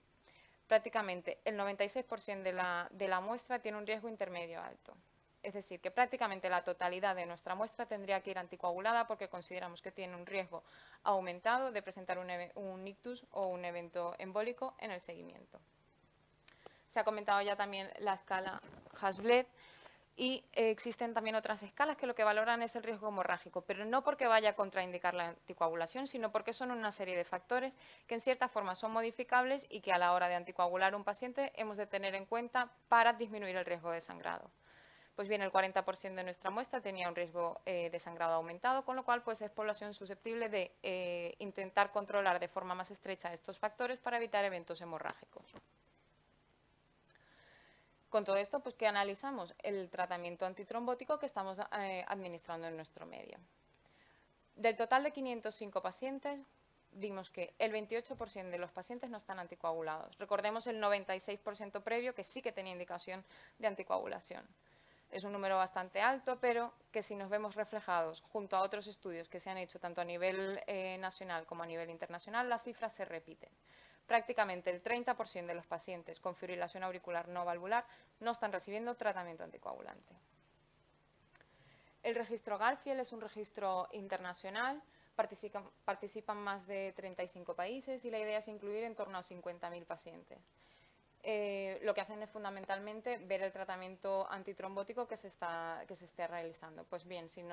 prácticamente el 96% de la muestra tiene un riesgo intermedio alto. Es decir, que prácticamente la totalidad de nuestra muestra tendría que ir anticoagulada porque consideramos que tiene un riesgo aumentado de presentar un ictus o un evento embólico en el seguimiento. Se ha comentado ya también la escala Hasbled y existen también otras escalas que lo que valoran es el riesgo hemorrágico, pero no porque vaya a contraindicar la anticoagulación, sino porque son una serie de factores que en cierta forma son modificables y que a la hora de anticoagular a un paciente hemos de tener en cuenta para disminuir el riesgo de sangrado. Pues bien, el 40% de nuestra muestra tenía un riesgo de sangrado aumentado, con lo cual pues es población susceptible de intentar controlar de forma más estrecha estos factores para evitar eventos hemorrágicos. Con todo esto, pues, ¿qué analizamos? El tratamiento antitrombótico que estamos administrando en nuestro medio. Del total de 505 pacientes, vimos que el 28% de los pacientes no están anticoagulados. Recordemos el 96% previo que sí que tenía indicación de anticoagulación. Es un número bastante alto, pero que si nos vemos reflejados junto a otros estudios que se han hecho tanto a nivel nacional como a nivel internacional, las cifras se repiten. prácticamente el 30% de los pacientes con fibrilación auricular no valvular no están recibiendo tratamiento anticoagulante. El registro Garfield es un registro internacional, participan más de 35 países y la idea es incluir en torno a 50.000 pacientes. Lo que hacen es fundamentalmente ver el tratamiento antitrombótico que se esté realizando. Pues bien, si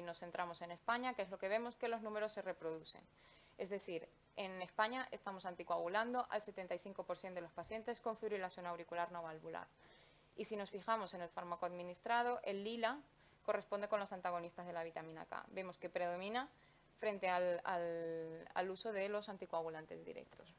nos centramos en España, ¿qué es lo que vemos? Que los números se reproducen. Es decir, en España estamos anticoagulando al 75% de los pacientes con fibrilación auricular no valvular. Y si nos fijamos en el fármaco administrado, el lila corresponde con los antagonistas de la vitamina K. Vemos que predomina frente al uso de los anticoagulantes directos.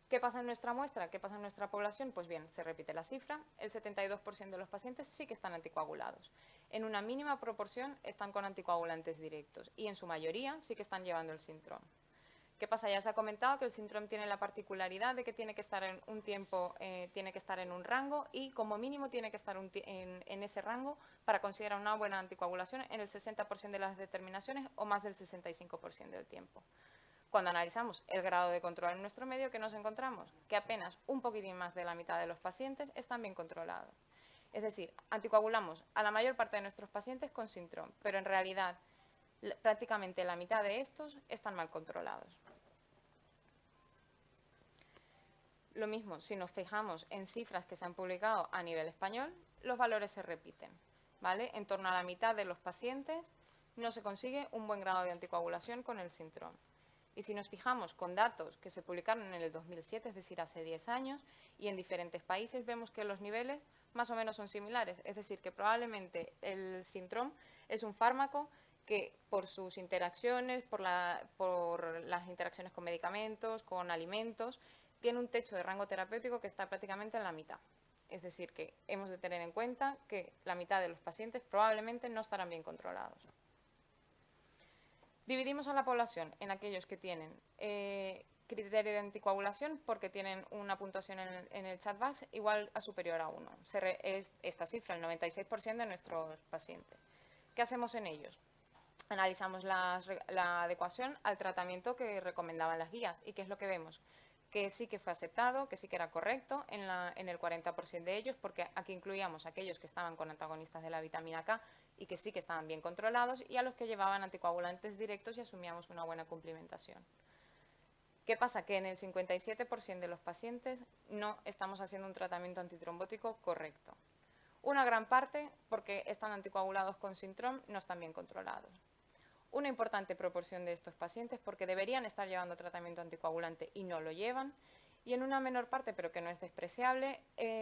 ¿Qué pasa en nuestra muestra? ¿Qué pasa en nuestra población? Pues bien, se repite la cifra, el 72% de los pacientes sí que están anticoagulados. En una mínima proporción están con anticoagulantes directos y en su mayoría sí que están llevando el Sintrom. ¿Qué pasa? Ya se ha comentado que el Sintrom tiene la particularidad de que tiene que estar en un tiempo, tiene que estar en un rango y como mínimo tiene que estar en ese rango para considerar una buena anticoagulación en el 60% de las determinaciones o más del 65% del tiempo. Cuando analizamos el grado de control en nuestro medio, ¿qué nos encontramos? Que apenas un poquitín más de la mitad de los pacientes están bien controlados. Es decir, anticoagulamos a la mayor parte de nuestros pacientes con Sintrom, pero en realidad prácticamente la mitad de estos están mal controlados. Lo mismo, si nos fijamos en cifras que se han publicado a nivel español, los valores se repiten, ¿vale? En torno a la mitad de los pacientes no se consigue un buen grado de anticoagulación con el Sintrom. Y si nos fijamos con datos que se publicaron en el 2007, es decir, hace 10 años, y en diferentes países, vemos que los niveles más o menos son similares. Es decir, que probablemente el Sintrom es un fármaco que por sus interacciones, por las interacciones con medicamentos, con alimentos, tiene un techo de rango terapéutico que está prácticamente en la mitad. Es decir, que hemos de tener en cuenta que la mitad de los pacientes probablemente no estarán bien controlados. Dividimos a la población en aquellos que tienen criterio de anticoagulación porque tienen una puntuación en el chat-VAX igual a superior a 1. Es esta cifra, el 96% de nuestros pacientes. ¿Qué hacemos en ellos? Analizamos la adecuación al tratamiento que recomendaban las guías. ¿Y qué es lo que vemos? Que sí que fue aceptado, que sí que era correcto en el 40% de ellos, porque aquí incluíamos a aquellos que estaban con antagonistas de la vitamina K y que sí que estaban bien controlados, y a los que llevaban anticoagulantes directos y asumíamos una buena cumplimentación. ¿Qué pasa? Que en el 57% de los pacientes no estamos haciendo un tratamiento antitrombótico correcto. Una gran parte porque están anticoagulados con Sintrom, no están bien controlados. Una importante proporción de estos pacientes porque deberían estar llevando tratamiento anticoagulante y no lo llevan, y en una menor parte, pero que no es despreciable,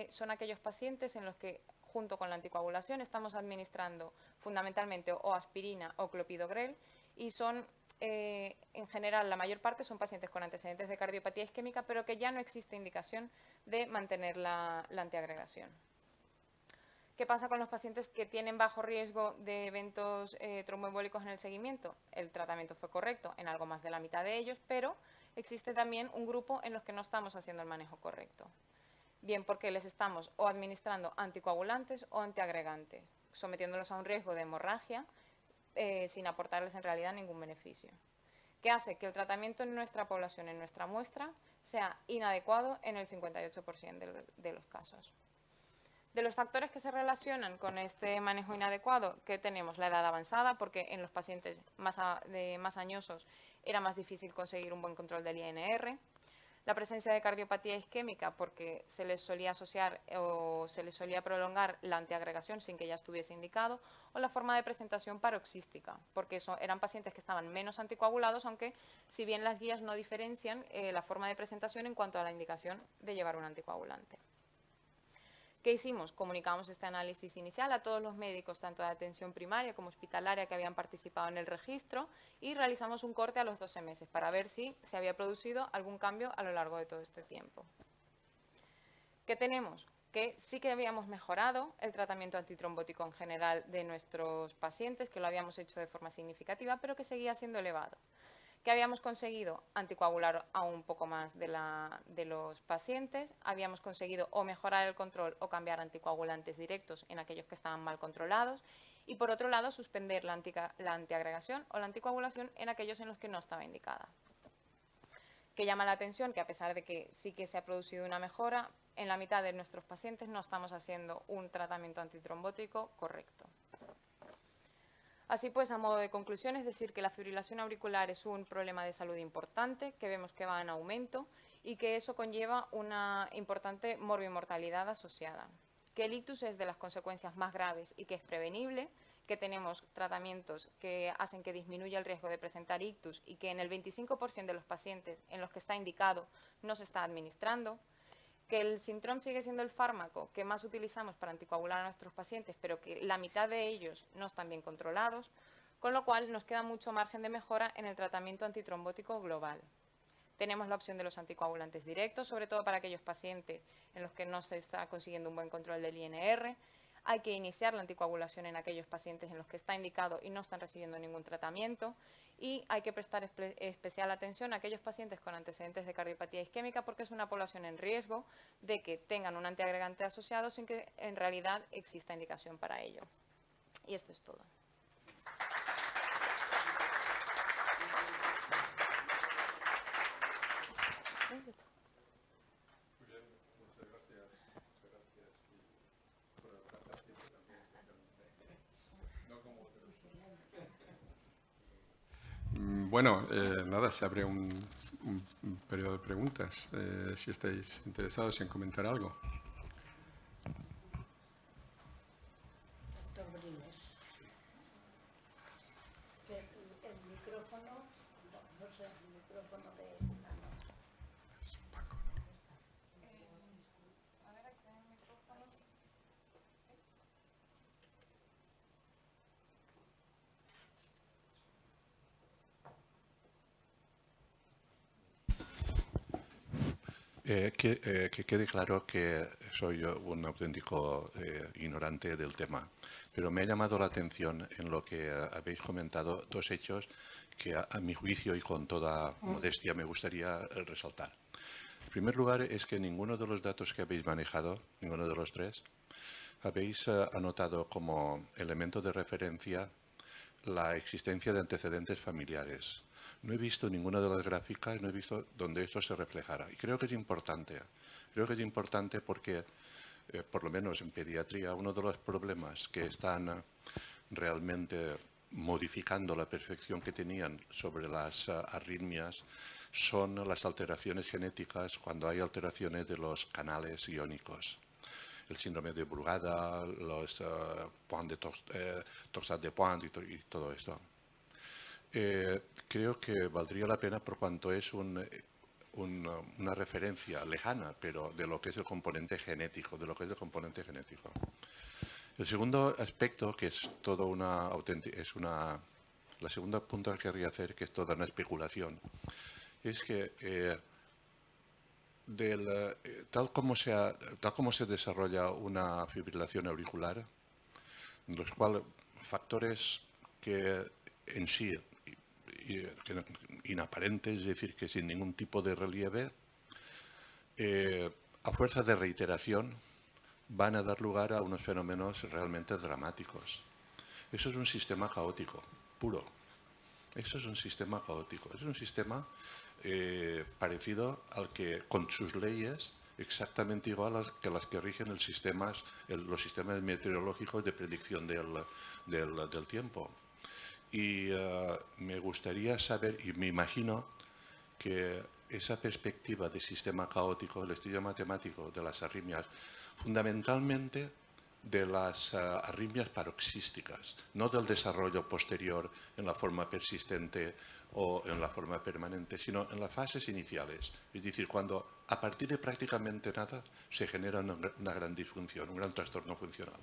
son aquellos pacientes en los que junto con la anticoagulación estamos administrando fundamentalmente o aspirina o clopidogrel, y son en general la mayor parte son pacientes con antecedentes de cardiopatía isquémica, pero que ya no existe indicación de mantener la antiagregación. ¿Qué pasa con los pacientes que tienen bajo riesgo de eventos tromboembólicos en el seguimiento? El tratamiento fue correcto en algo más de la mitad de ellos, pero existe también un grupo en los que no estamos haciendo el manejo correcto. Bien porque les estamos o administrando anticoagulantes o antiagregantes, sometiéndolos a un riesgo de hemorragia sin aportarles en realidad ningún beneficio. ¿Qué hace? Que el tratamiento en nuestra población, en nuestra muestra, sea inadecuado en el 58% de los casos. De los factores que se relacionan con este manejo inadecuado, que tenemos la edad avanzada, porque en los pacientes más añosos era más difícil conseguir un buen control del INR, la presencia de cardiopatía isquémica, porque se les solía asociar o se les solía prolongar la antiagregación sin que ya estuviese indicado, o la forma de presentación paroxística, porque eran pacientes que estaban menos anticoagulados, aunque si bien las guías no diferencian la forma de presentación en cuanto a la indicación de llevar un anticoagulante. ¿Qué hicimos? Comunicamos este análisis inicial a todos los médicos, tanto de atención primaria como hospitalaria, que habían participado en el registro, y realizamos un corte a los 12 meses para ver si se había producido algún cambio a lo largo de todo este tiempo. ¿Qué tenemos? Que sí que habíamos mejorado el tratamiento antitrombótico en general de nuestros pacientes, que lo habíamos hecho de forma significativa, pero que seguía siendo elevado. Que habíamos conseguido anticoagular a un poco más de los pacientes, habíamos conseguido o mejorar el control o cambiar anticoagulantes directos en aquellos que estaban mal controlados, y por otro lado suspender la antiagregación o la anticoagulación en aquellos en los que no estaba indicada. que llama la atención que a pesar de que sí que se ha producido una mejora, en la mitad de nuestros pacientes no estamos haciendo un tratamiento antitrombótico correcto. Así pues, a modo de conclusión, es decir que la fibrilación auricular es un problema de salud importante, que vemos que va en aumento y que eso conlleva una importante morbimortalidad asociada. Que el ictus es de las consecuencias más graves y que es prevenible, que tenemos tratamientos que hacen que disminuya el riesgo de presentar ictus y que en el 25% de los pacientes en los que está indicado no se está administrando, que el Sintrom sigue siendo el fármaco que más utilizamos para anticoagular a nuestros pacientes, pero que la mitad de ellos no están bien controlados, con lo cual nos queda mucho margen de mejora en el tratamiento antitrombótico global. Tenemos la opción de los anticoagulantes directos, sobre todo para aquellos pacientes en los que no se está consiguiendo un buen control del INR. Hay que iniciar la anticoagulación en aquellos pacientes en los que está indicado y no están recibiendo ningún tratamiento. Y hay que prestar especial atención a aquellos pacientes con antecedentes de cardiopatía isquémica porque es una población en riesgo de que tengan un antiagregante asociado sin que en realidad exista indicación para ello. Y esto es todo. Bueno, nada, se abre un periodo de preguntas, si estáis interesados en comentar algo. Doctor Brines. El micrófono, no sé, el micrófono de... Que quede claro que soy yo un auténtico ignorante del tema, pero me ha llamado la atención en lo que habéis comentado dos hechos que a mi juicio y con toda modestia me gustaría resaltar. En primer lugar es que ninguno de los datos que habéis manejado, ninguno de los tres, habéis anotado como elemento de referencia la existencia de antecedentes familiares. No he visto ninguna de las gráficas, no he visto donde esto se reflejara. Y creo que es importante. Creo que es importante porque, por lo menos en pediatría, uno de los problemas que están realmente modificando la percepción que tenían sobre las arritmias son las alteraciones genéticas cuando hay alteraciones de los canales iónicos. El síndrome de Brugada, los Torsades de Pointes y todo esto. Creo que valdría la pena por cuanto es una referencia lejana, pero de lo que es el componente genético, El segundo aspecto, que es todo la segunda punta que querría hacer, que es toda una especulación, es que tal como se desarrolla una fibrilación auricular, los cuales factores que en sí inaparentes, es decir, que sin ningún tipo de relieve, a fuerza de reiteración van a dar lugar a unos fenómenos realmente dramáticos. Eso es un sistema caótico, puro. Eso es un sistema caótico. Es un sistema parecido al que, con sus leyes, exactamente igual que las que rigen los sistemas meteorológicos de predicción del tiempo. Y me gustaría saber, y me imagino que esa perspectiva de sistema caótico, el estudio matemático de las arritmias, fundamentalmente de las arritmias paroxísticas, no del desarrollo posterior en la forma persistente o en la forma permanente, sino en las fases iniciales. Es decir, cuando a partir de prácticamente nada se genera una gran disfunción, un gran trastorno funcional.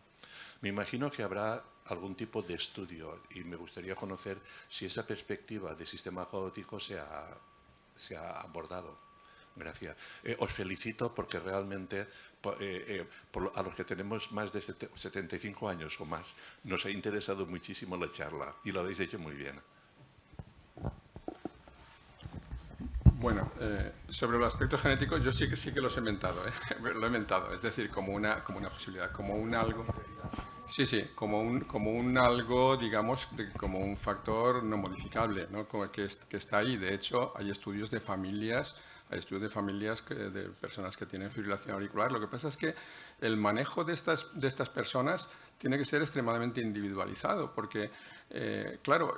Me imagino que habrá algún tipo de estudio y me gustaría conocer si esa perspectiva de sistema caótico se ha abordado. Gracias. Os felicito porque realmente a los que tenemos más de 75 años o más nos ha interesado muchísimo la charla y lo habéis hecho muy bien. Bueno, sobre los aspectos genéticos yo sí que los he mentado, lo he mentado, es decir, como una posibilidad, como un algo. Sí, sí, como un algo, digamos, como un factor no modificable, ¿no? Como que está ahí. De hecho, hay estudios de familias, de personas que tienen fibrilación auricular. Lo que pasa es que el manejo de estas personas tiene que ser extremadamente individualizado, porque, claro,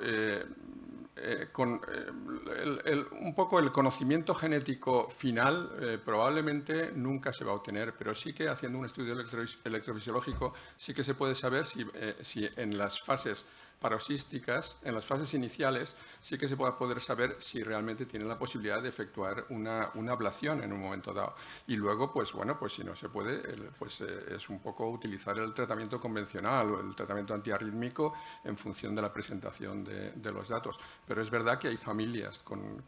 un poco el conocimiento genético final probablemente nunca se va a obtener, pero sí que haciendo un estudio electrofisiológico sí que se puede saber si en las fases paroxísticas, en las fases iniciales, sí que se va a poder saber si realmente tienen la posibilidad de efectuar una ablación en un momento dado. Y luego, pues bueno, pues si no se puede, es un poco utilizar el tratamiento convencional o el tratamiento antiarrítmico en función de la presentación de los datos. Pero es verdad que hay familias con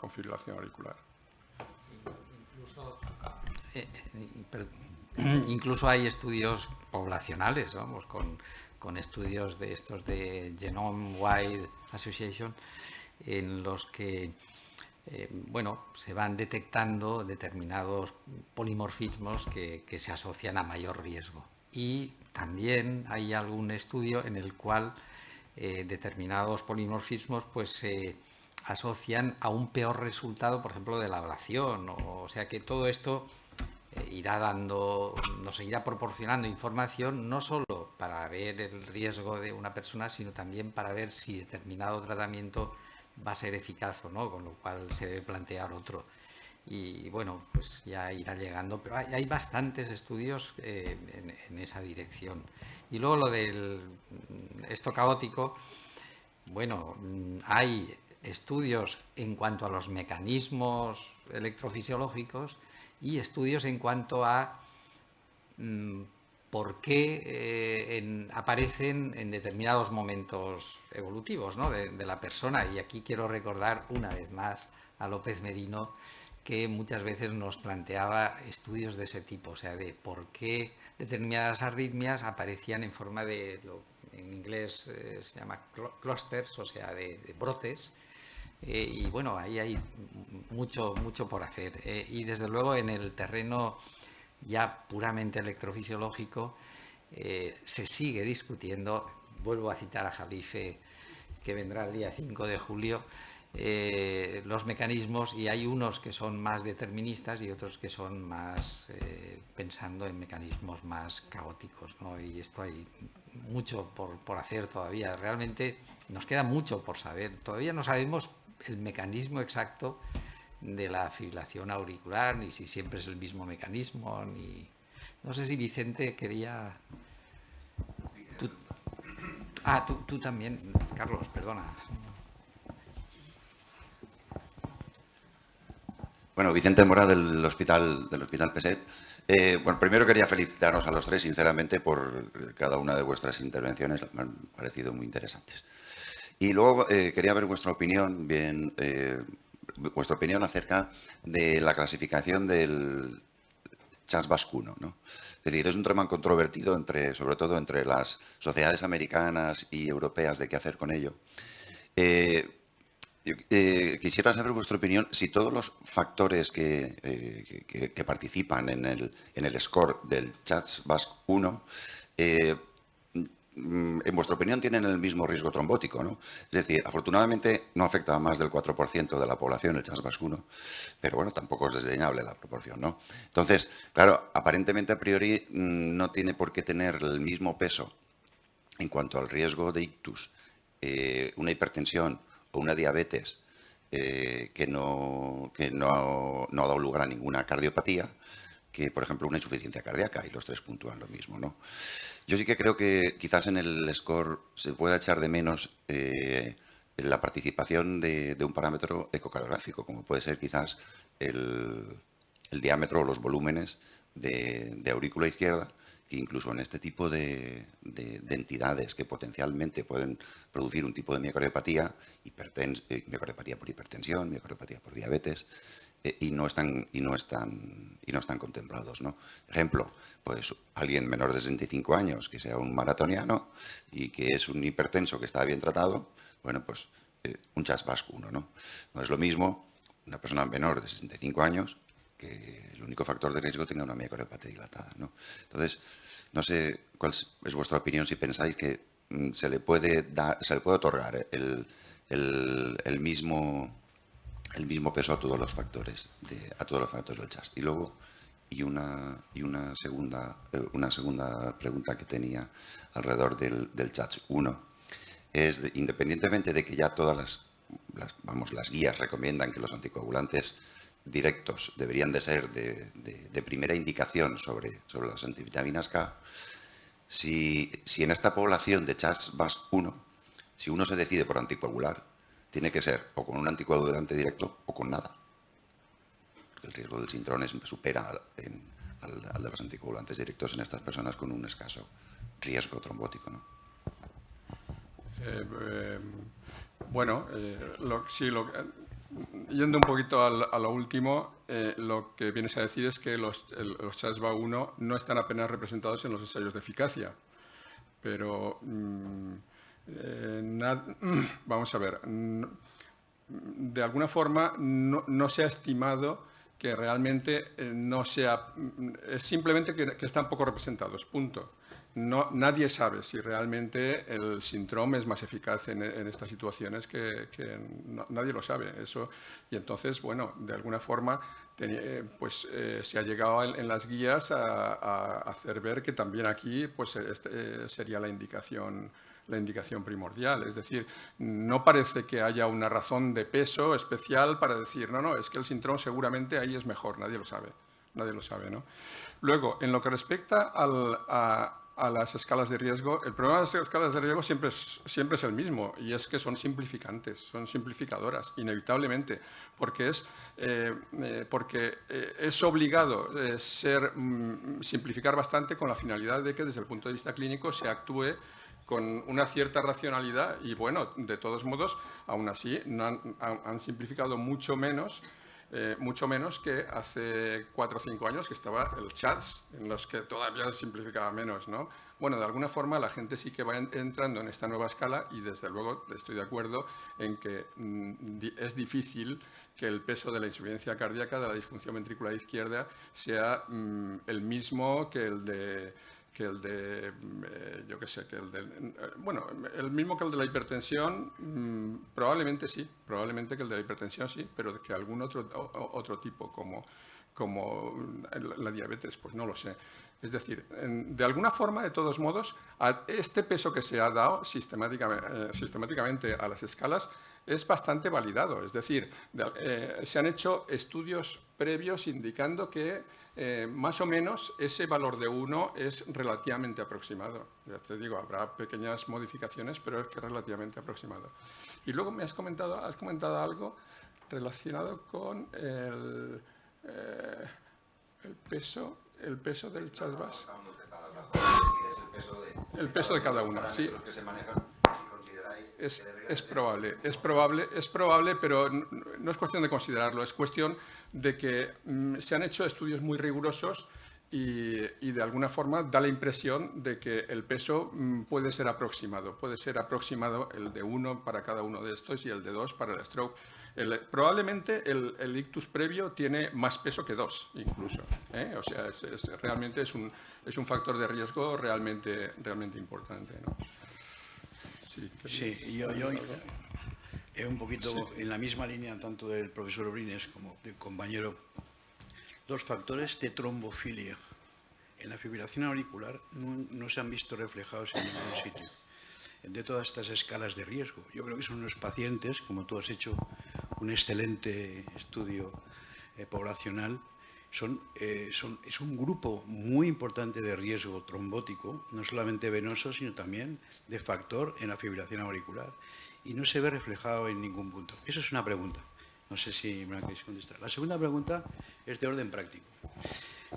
fibrilación auricular. Incluso hay estudios poblacionales, vamos, con estudios de estos de Genome Wide Association, en los que bueno, se van detectando determinados polimorfismos que se asocian a mayor riesgo. Y también hay algún estudio en el cual determinados polimorfismos pues se asocian a un peor resultado, por ejemplo, de la ablación. O sea que todo esto nos irá proporcionando información no solo para ver el riesgo de una persona, sino también para ver si determinado tratamiento va a ser eficaz o no, con lo cual se debe plantear otro. Y bueno, pues ya irá llegando, pero hay bastantes estudios en esa dirección. Y luego lo del esto caótico, bueno, hay estudios en cuanto a los mecanismos electrofisiológicos y estudios en cuanto a por qué aparecen en determinados momentos evolutivos, ¿no? de la persona. Y aquí quiero recordar una vez más a López Merino, que muchas veces nos planteaba estudios de ese tipo, o sea, de por qué determinadas arritmias aparecían en forma de, en inglés se llama clusters, o sea, de brotes. Y bueno, ahí hay mucho por hacer. Y desde luego en el terreno ya puramente electrofisiológico se sigue discutiendo. Vuelvo a citar a Jalife, que vendrá el día 5 de julio, los mecanismos, y hay unos que son más deterministas y otros que son más pensando en mecanismos más caóticos, ¿no? Y esto hay mucho por hacer todavía. Realmente nos queda mucho por saber. Todavía no sabemos el mecanismo exacto de la fibrilación auricular, ni si siempre es el mismo mecanismo, ni... No sé si Vicente quería... Tú también, Carlos, perdona. Bueno, Vicente Mora del Hospital Peset. Bueno, primero quería felicitaros a los tres, sinceramente, por cada una de vuestras intervenciones. Me han parecido muy interesantes. Y luego quería ver vuestra opinión, vuestra opinión acerca de la clasificación del CHAS-VASC-1, ¿no? Es decir, es un tema controvertido sobre todo entre las sociedades americanas y europeas de qué hacer con ello. Quisiera saber vuestra opinión si todos los factores que participan en el score del CHAS-VASC-1 en vuestra opinión, tienen el mismo riesgo trombótico, ¿no? Es decir, afortunadamente no afecta a más del 4% de la población el CHAS-VASC-1, pero bueno, tampoco es desdeñable la proporción, ¿no? Entonces, claro, aparentemente a priori no tiene por qué tener el mismo peso en cuanto al riesgo de ictus, una hipertensión o una diabetes que no ha dado lugar a ninguna cardiopatía, que, por ejemplo, una insuficiencia cardíaca, y los tres puntúan lo mismo, ¿no? Yo sí que creo que quizás en el score se pueda echar de menos la participación de un parámetro ecocardiográfico, como puede ser quizás el diámetro o los volúmenes de aurícula izquierda, que incluso en este tipo de entidades que potencialmente pueden producir un tipo de miocardiopatía, miocardiopatía por hipertensión, miocardiopatía por diabetes, y no están contemplados, ¿no? Ejemplo, pues alguien menor de 65 años que sea un maratoniano y que es un hipertenso que está bien tratado, bueno, pues un CHAS-VASC-1, ¿no? No es lo mismo una persona menor de 65 años que el único factor de riesgo tenga una miocardiopatía dilatada, ¿no? Entonces, no sé cuál es vuestra opinión, si pensáis que se le puede otorgar el mismo peso a todos los factores del CHAS. Y luego, una segunda pregunta que tenía alrededor del CHAS-1 es, independientemente de que ya todas las guías recomiendan que los anticoagulantes directos deberían de ser de primera indicación sobre las antivitaminas K, si en esta población de CHAS-1, si uno se decide por anticoagular, tiene que ser o con un anticoagulante directo o con nada. Porque el riesgo del sintrón supera al de los anticoagulantes directos en estas personas con un escaso riesgo trombótico, ¿no? Yendo un poquito a lo último, lo que vienes a decir es que los CHAS-1 no están apenas representados en los ensayos de eficacia. Pero, vamos a ver, de alguna forma no se ha estimado que realmente no sea, es simplemente que están poco representados, punto. Nadie sabe si realmente el síndrome es más eficaz en estas situaciones, nadie lo sabe. Eso, y entonces, bueno, de alguna forma se ha llegado en las guías a hacer ver que también aquí pues, sería la indicación primordial. Es decir, no parece que haya una razón de peso especial para decir, no, es que el síndrome seguramente ahí es mejor, nadie lo sabe, ¿no? Luego, en lo que respecta a las escalas de riesgo, el problema de las escalas de riesgo siempre es el mismo, y es que son simplificantes, son simplificadoras, inevitablemente, porque es obligado simplificar bastante con la finalidad de que desde el punto de vista clínico se actúe con una cierta racionalidad y, bueno, de todos modos, aún así han simplificado mucho menos que hace 4 o 5 años, que estaba el CHAS, en los que todavía simplificaba menos, ¿no? Bueno, de alguna forma la gente sí que va entrando en esta nueva escala y, desde luego, estoy de acuerdo en que es difícil que el peso de la insuficiencia cardíaca, de la disfunción ventricular izquierda, sea el mismo que el de el mismo que el de la hipertensión, probablemente sí, probablemente que el de la hipertensión sí, pero que algún otro tipo, como la diabetes, pues no lo sé. Es decir, de alguna forma, de todos modos, este peso que se ha dado sistemáticamente a las escalas es bastante validado. Es decir, se han hecho estudios previos indicando que más o menos ese valor de 1 es relativamente aproximado. Ya te digo, habrá pequeñas modificaciones, pero es que es relativamente aproximado. Y luego has comentado algo relacionado con el peso del CHAS-VAS. El peso de cada una, sí. Es probable, pero no es cuestión de considerarlo, es cuestión de que se han hecho estudios muy rigurosos y de alguna forma da la impresión de que el peso puede ser aproximado el de 1 para cada uno de estos y el de 2 para el stroke. Probablemente el ictus previo tiene más peso que 2, incluso, ¿eh? O sea, realmente es un factor de riesgo realmente importante, ¿no? Sí, yo un poquito en la misma línea tanto del profesor Brines como del compañero. 2 factores de trombofilia en la fibrilación auricular no se han visto reflejados en ningún sitio de todas estas escalas de riesgo. Yo creo que son unos pacientes, como tú has hecho un excelente estudio poblacional, es un grupo muy importante de riesgo trombótico, no solamente venoso, sino también de factor en la fibrilación auricular, y no se ve reflejado en ningún punto. Eso es una pregunta. No sé si me la queréis contestar. La segunda pregunta es de orden práctico.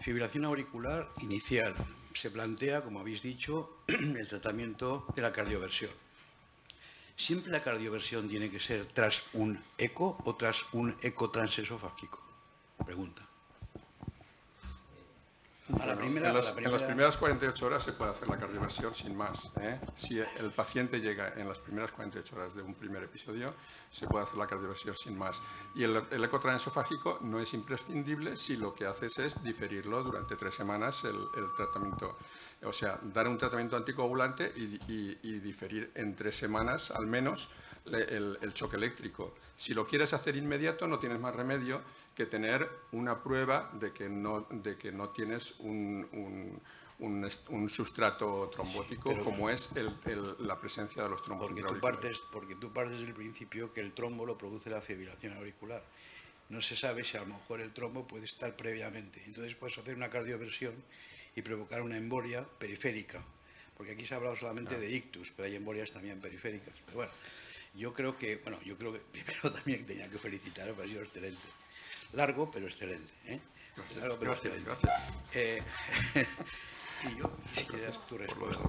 Fibrilación auricular inicial. Se plantea, como habéis dicho, el tratamiento de la cardioversión. ¿Siempre la cardioversión tiene que ser tras un eco o tras un eco transesofágico? Pregunta. En las primeras 48 horas se puede hacer la cardioversión sin más, ¿eh? Si el paciente llega en las primeras 48 horas de un primer episodio, se puede hacer la cardioversión sin más. Y el eco transesofágico no es imprescindible si lo que haces es diferirlo durante 3 semanas el tratamiento. O sea, dar un tratamiento anticoagulante y diferir en 3 semanas al menos el choque eléctrico. Si lo quieres hacer inmediato, no tienes más remedio que tener una prueba de que no tienes un sustrato trombótico, sí, como es la presencia de los trombos intraauriculares. Porque tú partes del principio que el trombo lo produce la fibrilación auricular. No se sabe si a lo mejor el trombo puede estar previamente. Entonces puedes hacer una cardioversión y provocar una embolia periférica. Porque aquí se ha hablado solamente de ictus, pero hay embolias también periféricas. Pero bueno, yo creo que primero también tenía que felicitar, ha sido excelente. Largo, pero excelente. Gracias, largo, pero gracias, excelente. Gracias. Y yo quisiera tu respuesta.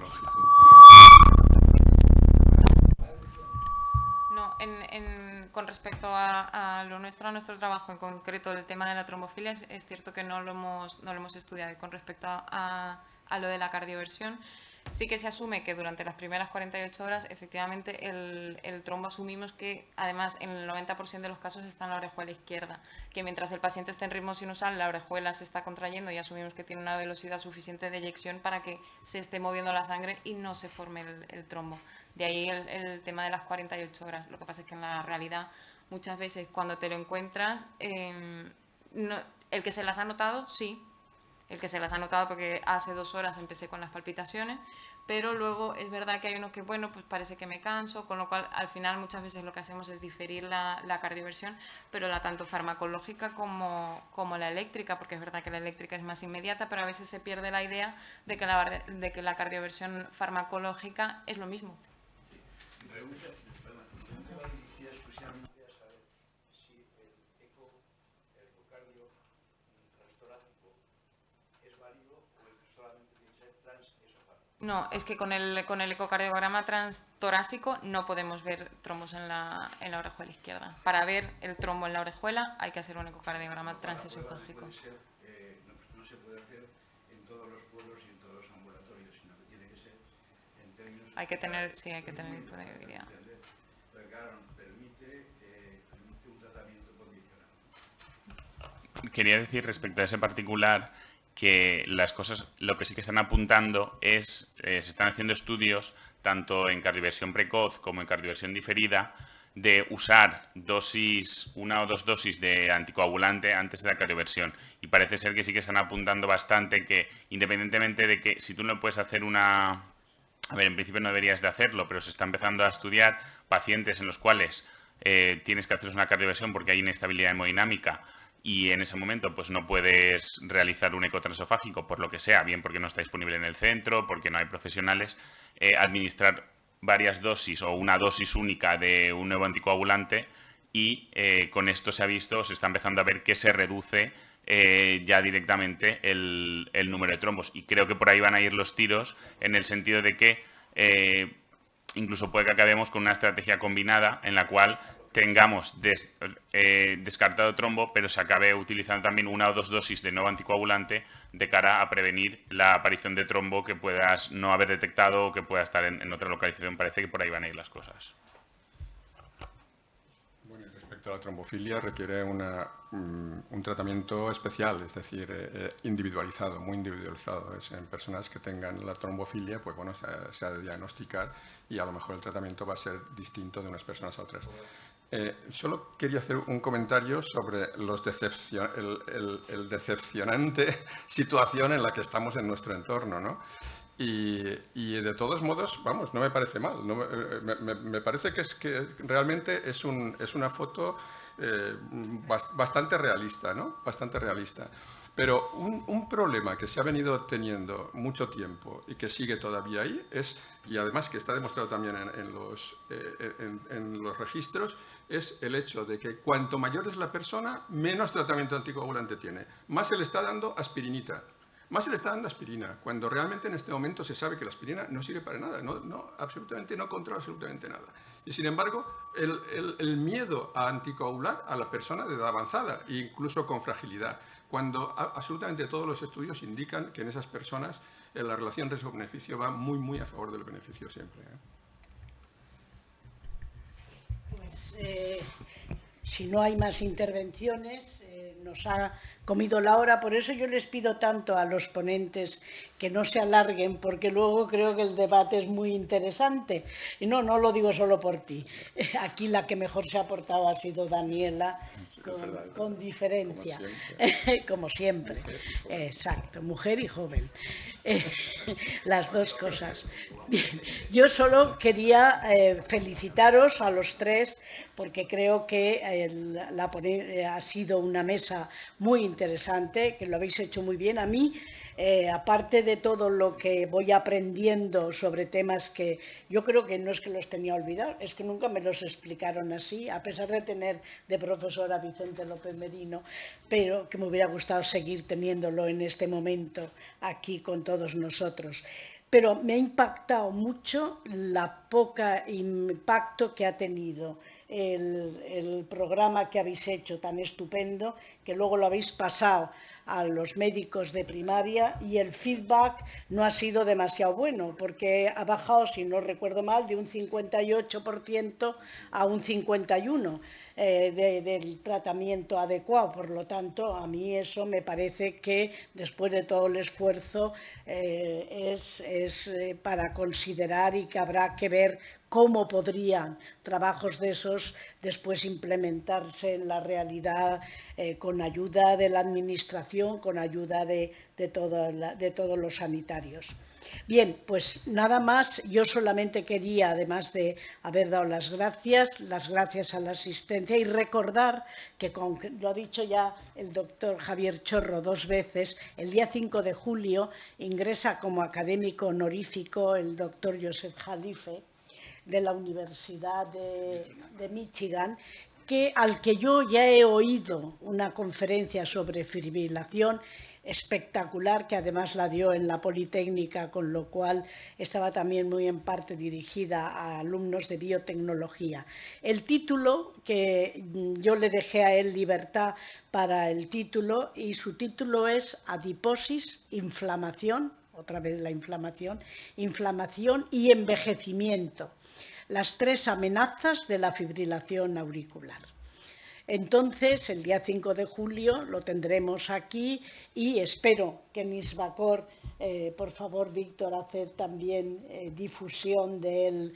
No, con respecto a nuestro trabajo en concreto, el tema de la trombofilia, es cierto que no lo hemos estudiado. Y con respecto a lo de la cardioversión, sí que se asume que durante las primeras 48 horas, efectivamente, el trombo asumimos que, además, en el 90% de los casos está en la orejuela izquierda, que mientras el paciente esté en ritmo sinusal, la orejuela se está contrayendo y asumimos que tiene una velocidad suficiente de eyección para que se esté moviendo la sangre y no se forme el trombo. De ahí el tema de las 48 horas. Lo que pasa es que en la realidad, muchas veces, cuando te lo encuentras, el que se las ha notado, sí. El que se las ha notado porque hace 2 horas empecé con las palpitaciones, pero luego es verdad que hay uno que, bueno, pues parece que me canso, con lo cual al final muchas veces lo que hacemos es diferir la cardioversión, pero la tanto farmacológica como la eléctrica, porque es verdad que la eléctrica es más inmediata, pero a veces se pierde la idea de que la cardioversión farmacológica es lo mismo. No, es que con el ecocardiograma transtorácico no podemos ver trombos en la orejuela izquierda. Para ver el trombo en la orejuela hay que hacer un ecocardiograma transesofágico. No se puede hacer en todos los pueblos y en todos los ambulatorios, sino que tiene que ser en términos... Hay que tener disponibilidad. Porque claro, permite un tratamiento condicional. Quería decir respecto a ese particular que las cosas, lo que sí que están apuntando es, se están haciendo estudios, tanto en cardioversión precoz como en cardioversión diferida, de usar una o dos dosis de anticoagulante antes de la cardioversión. Y parece ser que sí que están apuntando bastante que, independientemente de que si tú no puedes hacer una... A ver, en principio no deberías de hacerlo, pero se está empezando a estudiar pacientes en los cuales tienes que hacer una cardioversión porque hay inestabilidad hemodinámica, y en ese momento pues no puedes realizar un eco transesofágico por lo que sea, bien porque no está disponible en el centro, porque no hay profesionales, administrar varias dosis o una dosis única de un nuevo anticoagulante, y con esto se está empezando a ver que se reduce ya directamente el número de trombos, y creo que por ahí van a ir los tiros, en el sentido de que incluso puede que acabemos con una estrategia combinada en la cual tengamos descartado trombo, pero se acabe utilizando también una o dos dosis de nuevo anticoagulante de cara a prevenir la aparición de trombo que puedas no haber detectado o que pueda estar en otra localización. Parece que por ahí van a ir las cosas. Bueno, respecto a la trombofilia, requiere un tratamiento especial, es decir, individualizado, muy individualizado. Es en personas que tengan la trombofilia, pues bueno, se ha de diagnosticar, y a lo mejor el tratamiento va a ser distinto de unas personas a otras. Solo quería hacer un comentario sobre el decepcionante situación en la que estamos en nuestro entorno, ¿no? Y de todos modos, vamos, no me parece mal. No, me parece que realmente es una foto bastante realista, ¿no? Bastante realista. Pero un problema que se ha venido teniendo mucho tiempo y que sigue todavía ahí y además que está demostrado también en los registros, es el hecho de que cuanto mayor es la persona, menos tratamiento anticoagulante tiene. Más se le está dando aspirinita. Más se le está dando aspirina, cuando realmente en este momento se sabe que la aspirina no sirve para nada, absolutamente no controla absolutamente nada. Y sin embargo, el miedo a anticoagular a la persona de edad avanzada, incluso con fragilidad. cuando absolutamente todos los estudios indican que en esas personas la relación riesgo-beneficio va muy, muy a favor del beneficio siempre. Pues, si no hay más intervenciones, nos ha comido la hora, por eso yo les pido tanto a los ponentes que no se alarguen, porque luego creo que el debate es muy interesante. Y no lo digo solo por ti. Aquí la que mejor se ha portado ha sido Daniela, con diferencia. Como siempre. Exacto, mujer y joven. Las dos cosas. Bien, yo solo quería felicitaros a los tres, porque creo que ha sido una mesa muy interesante, que lo habéis hecho muy bien. A mí, aparte de todo lo que voy aprendiendo sobre temas que yo creo que no es que los tenía olvidados, es que nunca me los explicaron así, a pesar de tener de profesora a Vicente López Merino, pero que me hubiera gustado seguir teniéndolo en este momento aquí con todos nosotros. Pero me ha impactado mucho la poca impacto que ha tenido el programa que habéis hecho tan estupendo, que luego lo habéis pasado a los médicos de primaria, y el feedback no ha sido demasiado bueno, porque ha bajado, si no recuerdo mal, de un 58% a un 51% del tratamiento adecuado. Por lo tanto, a mí eso me parece que después de todo el esfuerzo es para considerar, y que habrá que ver cómo podrían trabajos de esos después implementarse en la realidad con ayuda de la administración, con ayuda de todos los sanitarios. Bien, pues nada más. Yo solamente quería, además de haber dado las gracias a la asistencia, y recordar que, lo ha dicho ya el doctor Javier Chorro 2 veces, el día 5 de julio ingresa como académico honorífico el doctor Joseph Jalife, de la Universidad de Michigan, al que yo ya he oído una conferencia sobre fibrilación espectacular, que además la dio en la Politécnica, con lo cual estaba también muy en parte dirigida a alumnos de biotecnología. El título, que yo le dejé a él libertad para el título, y su título es Adiposis, inflamación, otra vez la inflamación y envejecimiento, las 3 amenazas de la fibrilación auricular. Entonces, el día 5 de julio lo tendremos aquí, y espero que en ISBACOR, por favor, Víctor, hacer también difusión del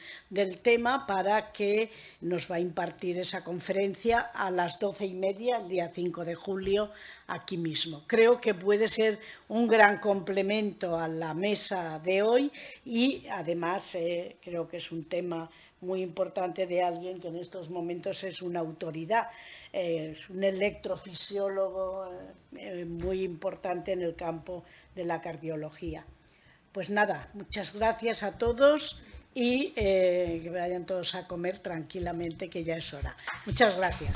tema, para que nos va a impartir esa conferencia a las 12:30, el día 5 de julio, aquí mismo. Creo que puede ser un gran complemento a la mesa de hoy, y además creo que es un tema muy importante de alguien que en estos momentos es una autoridad, es un electrofisiólogo muy importante en el campo de la cardiología. Pues nada, muchas gracias a todos, y que vayan todos a comer tranquilamente, que ya es hora. Muchas gracias.